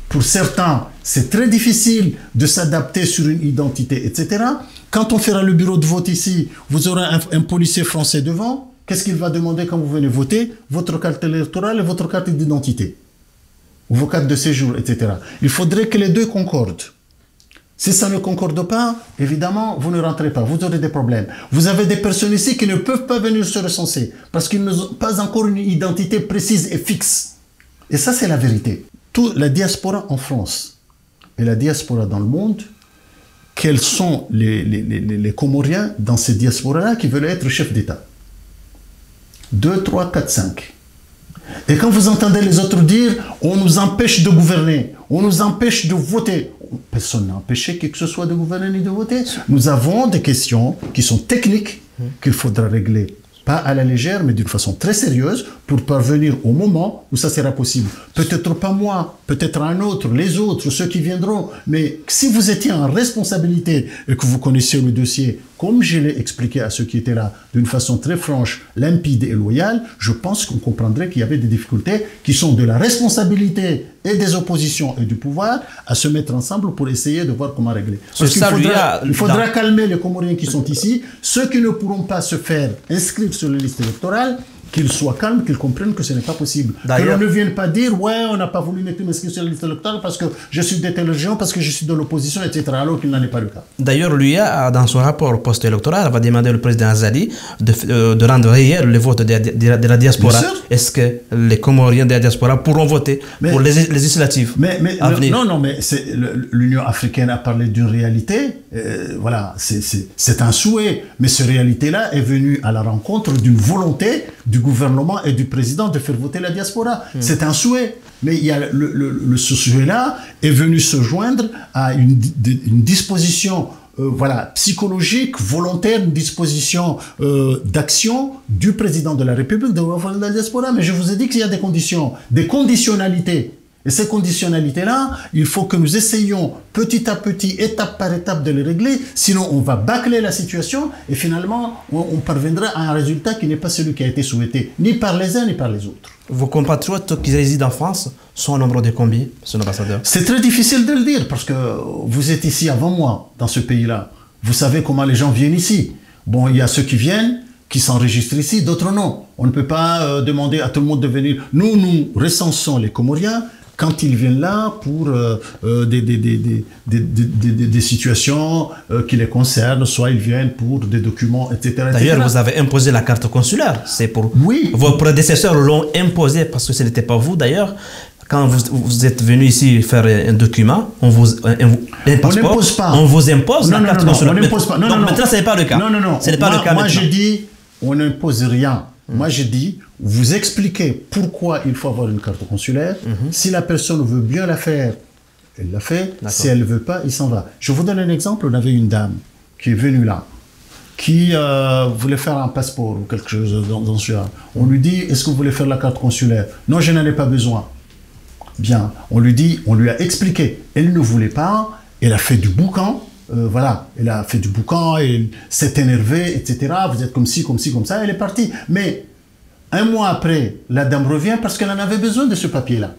Pour certains, c'est très difficile de s'adapter sur une identité, etc. Quand on fera le bureau de vote ici, vous aurez un policier français devant. Qu'est-ce qu'il va demander quand vous venez voter? Votre carte électorale et votre carte d'identité. Vos cartes de séjour, etc. Il faudrait que les deux concordent. Si ça ne concorde pas, évidemment, vous ne rentrez pas, vous aurez des problèmes. Vous avez des personnes ici qui ne peuvent pas venir se recenser parce qu'ils n'ont pas encore une identité précise et fixe. Et ça, c'est la vérité. La diaspora en France et la diaspora dans le monde, quels sont les Comoriens dans ces diasporas-là qui veulent être chefs d'État? 2, 3, 4, 5. Et quand vous entendez les autres dire « on nous empêche de gouverner, on nous empêche de voter », personne n'a empêché qui que ce soit de gouverner ni de voter. Nous avons des questions qui sont techniques qu'il faudra régler, pas à la légère, mais d'une façon très sérieuse pour parvenir au moment où ça sera possible. Peut-être pas moi, peut-être un autre, les autres, ceux qui viendront. Mais si vous étiez en responsabilité et que vous connaissiez le dossier, comme je l'ai expliqué à ceux qui étaient là, d'une façon très franche, limpide et loyale, je pense qu'on comprendrait qu'il y avait des difficultés qui sont de la responsabilité et des oppositions et du pouvoir à se mettre ensemble pour essayer de voir comment régler. Parce qu'il faudra calmer les Comoriens qui sont ici, ceux qui ne pourront pas se faire inscrire sur les listes électorales, qu'ils soient calmes, qu'ils comprennent que ce n'est pas possible. Que l'on ne vienne pas dire « ouais, on n'a pas voulu m'inscrire sur la liste électorale parce que je suis de telle région, parce que je suis de l'opposition, etc. » alors qu'il n'en est pas le cas. D'ailleurs, l'UIA, dans son rapport post-électoral, va demander au président Azali de rendre réel le vote de la diaspora. Est-ce que les Comoriens de la diaspora pourront voter pour les législatives à venir? Non, mais l'Union africaine a parlé d'une réalité. Voilà, c'est un souhait. Mais cette réalité-là est venue à la rencontre d'une volonté du gouvernement et du président de faire voter la diaspora. C'est un souhait. Mais il y a ce souhait-là est venu se joindre à une disposition voilà, psychologique, volontaire, une disposition d'action du président de la République de voter la diaspora. Mais je vous ai dit qu'il y a des conditions, des conditionnalités. Et ces conditionnalités-là, il faut que nous essayions petit à petit, étape par étape de les régler, sinon on va bâcler la situation et finalement on parviendra à un résultat qui n'est pas celui qui a été souhaité, ni par les uns ni par les autres. Vos compatriotes qui résident en France sont au nombre de combien, monsieur l'ambassadeur? C'est très difficile de le dire parce que vous êtes ici avant moi, dans ce pays-là. Vous savez comment les gens viennent ici. Bon, il y a ceux qui viennent, qui s'enregistrent ici, d'autres non. On ne peut pas demander à tout le monde de venir. Nous recensons les Comoriens quand ils viennent là pour des situations qui les concernent, soit ils viennent pour des documents, etc. D'ailleurs, vous avez imposé la carte consulaire. C'est pour... Oui. Vos prédécesseurs l'ont imposé parce que ce n'était pas vous d'ailleurs. Quand vous êtes venu ici faire un document, on vous n'impose pas. On vous impose la carte consulaire. On n'impose pas. Non, maintenant, ce n'est pas le cas. Non. Ce n'est pas le cas moi, maintenant. je dis, on n'impose rien. Moi, je dis, vous expliquez pourquoi il faut avoir une carte consulaire. Si la personne veut bien la faire, elle la fait. Si elle ne veut pas, il s'en va. Je vous donne un exemple. On avait une dame qui est venue là, qui voulait faire un passeport ou quelque chose dans ce genre. On lui dit, est-ce que vous voulez faire la carte consulaire? Non, je n'en ai pas besoin. Bien, on lui a expliqué. Elle ne voulait pas, elle a fait du boucan. Voilà, elle a fait du boucan, elle s'est énervée, etc. Vous êtes comme ci, comme ça, elle est partie. Mais un mois après, la dame revient parce qu'elle en avait besoin de ce papier-là.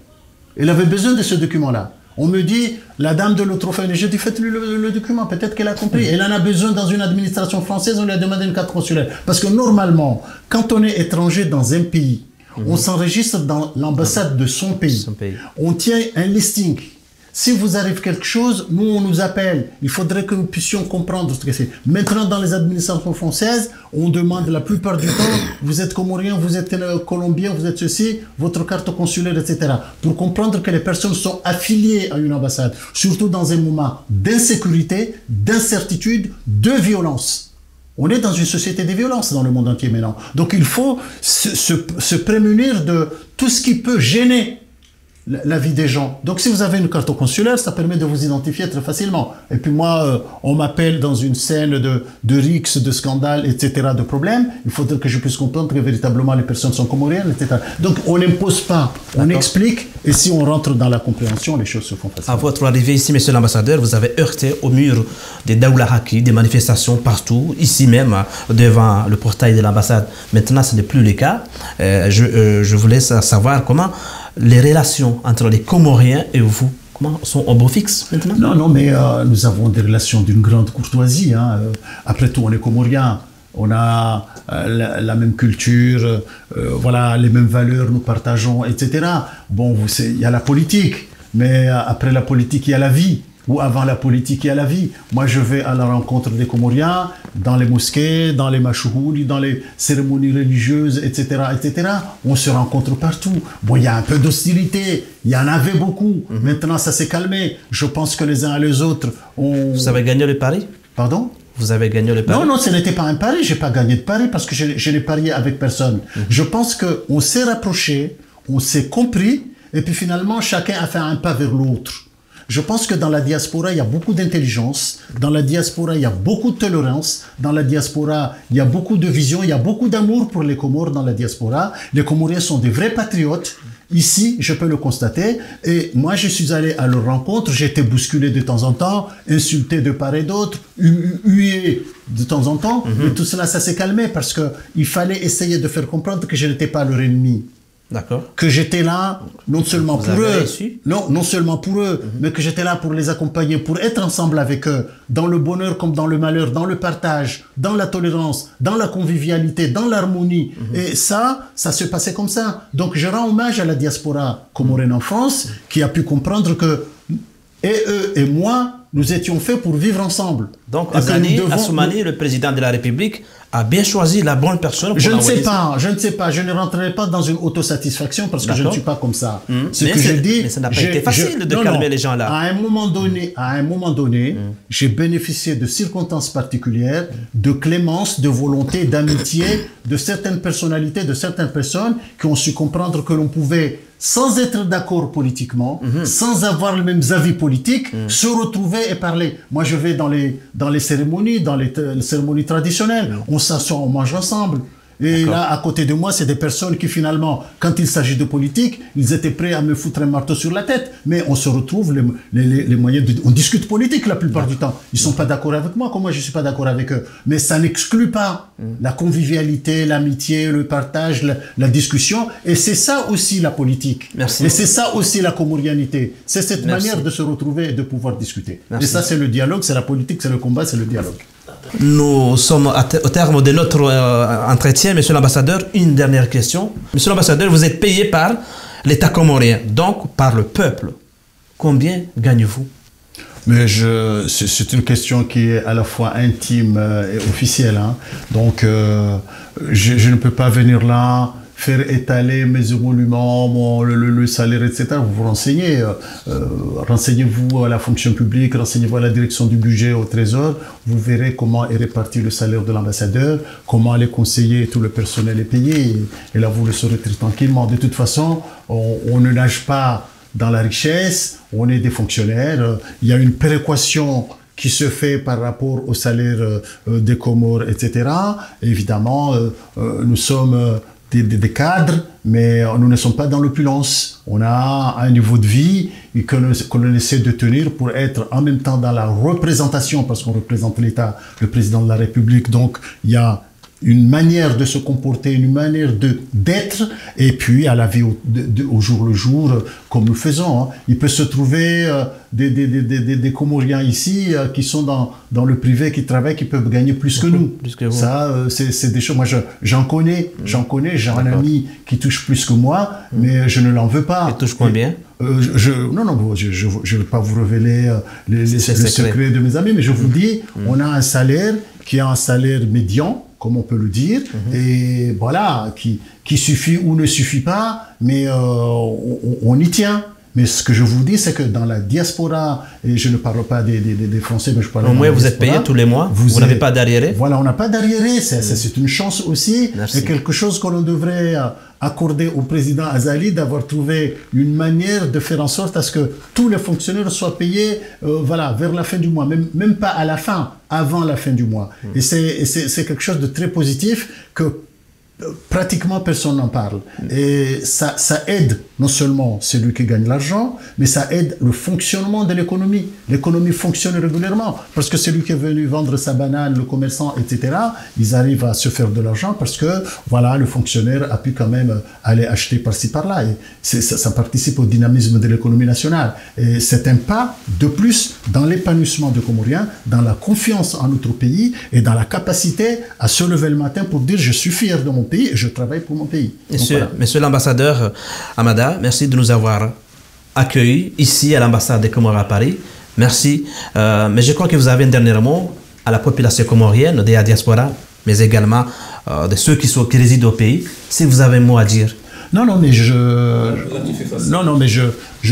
Elle avait besoin de ce document-là. On me dit, la dame de l'autre fois, j'ai dit, faites-lui le document, peut-être qu'elle a compris. Elle en a besoin dans une administration française, on lui a demandé une carte consulaire. Parce que normalement, quand on est étranger dans un pays, on s'enregistre dans l'ambassade de son pays. On tient un listing. Si vous arrive quelque chose, nous, on nous appelle. Il faudrait que nous puissions comprendre ce que c'est. Maintenant, dans les administrations françaises, on demande la plupart du temps, vous êtes Comorien, vous êtes Colombien, vous êtes ceci, votre carte consulaire, etc. Pour comprendre que les personnes sont affiliées à une ambassade, surtout dans un moment d'insécurité, d'incertitude, de violence. On est dans une société de violence dans le monde entier maintenant. Donc, il faut se prémunir de tout ce qui peut gêner la vie des gens. Donc, si vous avez une carte consulaire, ça permet de vous identifier très facilement. Et puis moi, on m'appelle dans une scène de rixes, de scandales, etc., de problèmes. Il faudrait que je puisse comprendre que véritablement les personnes sont comoriennes, etc. Donc, on n'impose pas, on explique. Et si on rentre dans la compréhension, les choses se font facilement. À votre arrivée ici, monsieur l'ambassadeur, vous avez heurté au mur des Daoula Haki, des manifestations partout, ici même, devant le portail de l'ambassade. Maintenant, ce n'est plus le cas. Je voulais savoir comment les relations entre les Comoriens et vous, comment sont au beau fixe maintenant? Non, mais nous avons des relations d'une grande courtoisie. Hein. Après tout, on est Comoriens. On a la même culture, voilà, les mêmes valeurs, nous partageons, etc. Bon, il y a la politique, mais après la politique, il y a la vie. Ou avant la politique, il y a la vie. Moi, je vais à la rencontre des Comoriens, dans les mosquées, dans les machouhoulis, dans les cérémonies religieuses, etc., etc. On se rencontre partout. Bon, il y a un peu d'hostilité. Il y en avait beaucoup. Maintenant, ça s'est calmé. Je pense que les uns et les autres ont... Vous avez gagné le pari? Pardon? Vous avez gagné le pari? Non, ce n'était pas un pari. Je n'ai pas gagné de pari parce que je n'ai parié avec personne. Je pense qu'on s'est rapprochés, on s'est compris, et puis finalement, chacun a fait un pas vers l'autre. Je pense que dans la diaspora, il y a beaucoup d'intelligence. Dans la diaspora, il y a beaucoup de tolérance. Dans la diaspora, il y a beaucoup de vision. Il y a beaucoup d'amour pour les Comores dans la diaspora. Les Comoriens sont des vrais patriotes. Ici, je peux le constater. Et moi, je suis allé à leur rencontre. J'ai été bousculé de temps en temps, insulté de part et d'autre, hué de temps en temps. Et tout cela, ça s'est calmé parce que il fallait essayer de faire comprendre que je n'étais pas leur ennemi. D'accord. Que j'étais là, non seulement Vous pour avez eux, réussi. non seulement pour eux, mais que j'étais là pour les accompagner, pour être ensemble avec eux, dans le bonheur comme dans le malheur, dans le partage, dans la tolérance, dans la convivialité, dans l'harmonie. Et ça se passait comme ça. Donc je rends hommage à la diaspora comorienne en France, qui a pu comprendre que, et eux et moi, nous étions faits pour vivre ensemble. Donc, Et que Azali nous devons- Assoumani, le président de la République, a bien choisi la bonne personne pour Je ne l'envoyer. sais pas, je ne rentrerai pas dans une autosatisfaction parce que je ne D'accord. suis pas comme ça. Ce Mais que je dis, mais ça n'a pas été facile de calmer les gens là. À un moment donné, j'ai bénéficié de circonstances particulières, de clémence, de volonté, d'amitié, de certaines personnalités, de certaines personnes qui ont su comprendre que l'on pouvait, sans être d'accord politiquement, sans avoir les mêmes avis politiques, se retrouver et parler. Moi, je vais dans les cérémonies, les cérémonies traditionnelles. On s'assoit, on mange ensemble. Et là, à côté de moi, c'est des personnes qui, finalement, quand il s'agit de politique, ils étaient prêts à me foutre un marteau sur la tête. Mais on se retrouve, les moyens on discute politique la plupart du temps. Ils sont pas d'accord avec moi, comme moi je suis pas d'accord avec eux. Mais ça n'exclut pas la convivialité, l'amitié, le partage, la discussion. Et c'est ça aussi la politique. Merci. Et c'est ça aussi la comorianité. C'est cette Merci. manière de se retrouver et de pouvoir discuter. Merci. Et ça, c'est le dialogue, c'est la politique, c'est le combat, c'est le dialogue. Nous sommes au terme de notre entretien, monsieur l'ambassadeur. Une dernière question. Monsieur l'ambassadeur, vous êtes payé par l'État comorien, donc par le peuple. Combien gagnez-vous? Mais c'est une question qui est à la fois intime et officielle. Hein. Donc, je ne peux pas venir là, faire étaler mes émoluments, le salaire, etc. Vous vous renseignez. Renseignez-vous à la fonction publique, renseignez-vous à la direction du budget, au trésor. Vous verrez comment est réparti le salaire de l'ambassadeur, comment les conseillers et tout le personnel est payé. Et là, vous le saurez très tranquillement. De toute façon, on ne nage pas dans la richesse, on est des fonctionnaires. Il y a une péréquation qui se fait par rapport au salaire des Comores, etc. Évidemment, nous sommes des cadres, mais nous ne sommes pas dans l'opulence. On a un niveau de vie que l'on essaie de tenir pour être en même temps dans la représentation, parce qu'on représente l'État, le président de la République. Donc, il y a une manière de se comporter, une manière d'être, et puis à la vie au jour le jour, comme nous faisons. Hein. Il peut se trouver des Comoriens ici qui sont dans le privé, qui travaillent, qui peuvent gagner plus que nous. Plus que vous. Ça, c'est des choses. Moi, j'en connais. J'ai un ami qui touche plus que moi, mais je ne l'en veux pas. Il touche combien? Non, je ne vais pas vous révéler les secrets de mes amis, mais je vous dis, on a un salaire qui est un salaire médian, comme on peut le dire, et voilà, qui suffit ou ne suffit pas, mais on y tient. Mais ce que je vous dis, c'est que dans la diaspora, et je ne parle pas des Français, mais je parle Au moins, vous êtes payé tous les mois, vous n'avez pas d'arriéré. Voilà, on n'a pas d'arriéré, c'est une chance aussi, Merci. et quelque chose que l'on devrait accorder au président Azali, d'avoir trouvé une manière de faire en sorte à ce que tous les fonctionnaires soient payés voilà, vers la fin du mois, même pas à la fin, avant la fin du mois. Et c'est quelque chose de très positif que pratiquement personne n'en parle. Et ça aide non seulement celui qui gagne l'argent, mais ça aide le fonctionnement de l'économie. L'économie fonctionne régulièrement parce que celui qui est venu vendre sa banane, le commerçant, etc., ils arrivent à se faire de l'argent parce que voilà, le fonctionnaire a pu quand même aller acheter par-ci par-là. Et ça participe au dynamisme de l'économie nationale. Et c'est un pas de plus dans l'épanouissement des Comoriens, dans la confiance en notre pays et dans la capacité à se lever le matin pour dire je suis fier de mon pays et je travaille pour mon pays. Monsieur l'ambassadeur Amada, merci de nous avoir accueillis ici à l'ambassade des Comores à Paris. Merci. Mais je crois que vous avez un dernier mot à la population comorienne, de la diaspora, mais également de ceux qui résident au pays. Si vous avez un mot à dire. Non, mais je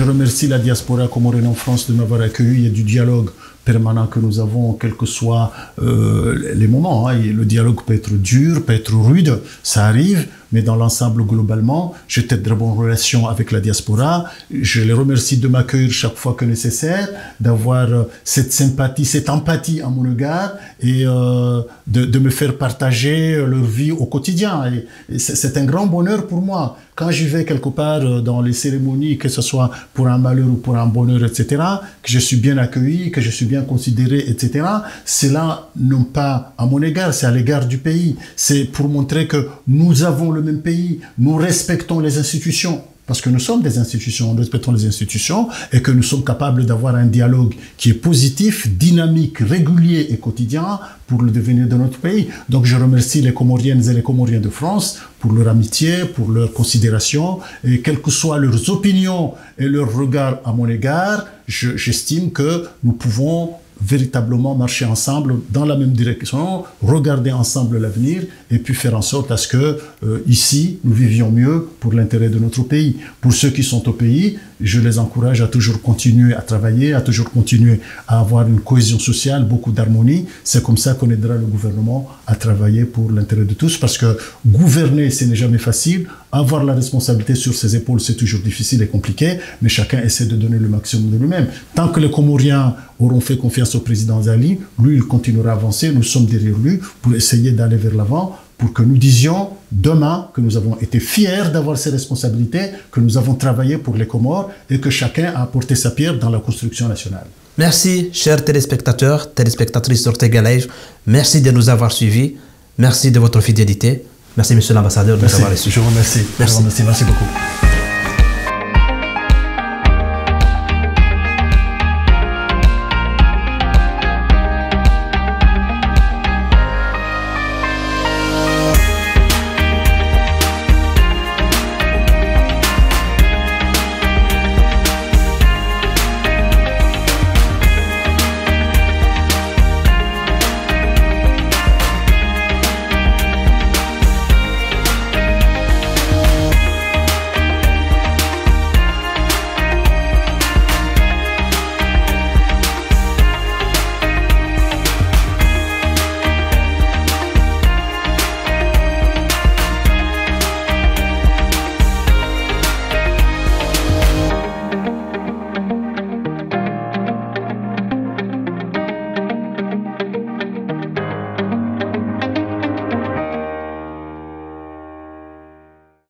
remercie la diaspora comorienne en France de m'avoir accueilli. Il y a du dialogue permanent que nous avons, quels que soient les moments. Hein. Le dialogue peut être dur, peut être rude, ça arrive. mais dans l'ensemble, globalement, j'ai de très bonnes relations avec la diaspora. Je les remercie de m'accueillir chaque fois que nécessaire, d'avoir cette sympathie, cette empathie à mon égard et de me faire partager leur vie au quotidien. Et c'est un grand bonheur pour moi. Quand j'y vais quelque part dans les cérémonies, que ce soit pour un malheur ou pour un bonheur, etc., que je suis bien accueilli, que je suis bien considéré, etc., c'est là, non pas à mon égard, c'est à l'égard du pays. C'est pour montrer que nous avons le même pays, nous respectons les institutions. Parce que nous sommes des institutions, nous respectons les institutions et que nous sommes capables d'avoir un dialogue qui est positif, dynamique, régulier et quotidien pour le devenir de notre pays. Donc je remercie les Comoriennes et les Comoriens de France pour leur amitié, pour leur considération et quelles que soient leurs opinions et leur regard à mon égard, j'estime que nous pouvons véritablement marcher ensemble dans la même direction, regarder ensemble l'avenir et puis faire en sorte à ce que ici, nous vivions mieux pour l'intérêt de notre pays. Pour ceux qui sont au pays, je les encourage à toujours continuer à travailler, à toujours continuer à avoir une cohésion sociale, beaucoup d'harmonie. C'est comme ça qu'on aidera le gouvernement à travailler pour l'intérêt de tous parce que gouverner, ce n'est jamais facile. Avoir la responsabilité sur ses épaules, c'est toujours difficile et compliqué, mais chacun essaie de donner le maximum de lui-même. Tant que les Comoriens auront fait confiance au président Zali, lui, il continuera à avancer, nous sommes derrière lui pour essayer d'aller vers l'avant, pour que nous disions demain que nous avons été fiers d'avoir ces responsabilités, que nous avons travaillé pour les Comores et que chacun a apporté sa pierre dans la construction nationale. Merci, chers téléspectateurs, téléspectatrices d'Ortega Live. Merci de nous avoir suivis. Merci de votre fidélité. Merci, monsieur l'ambassadeur, de nous avoir reçus. Je vous remercie. Merci beaucoup.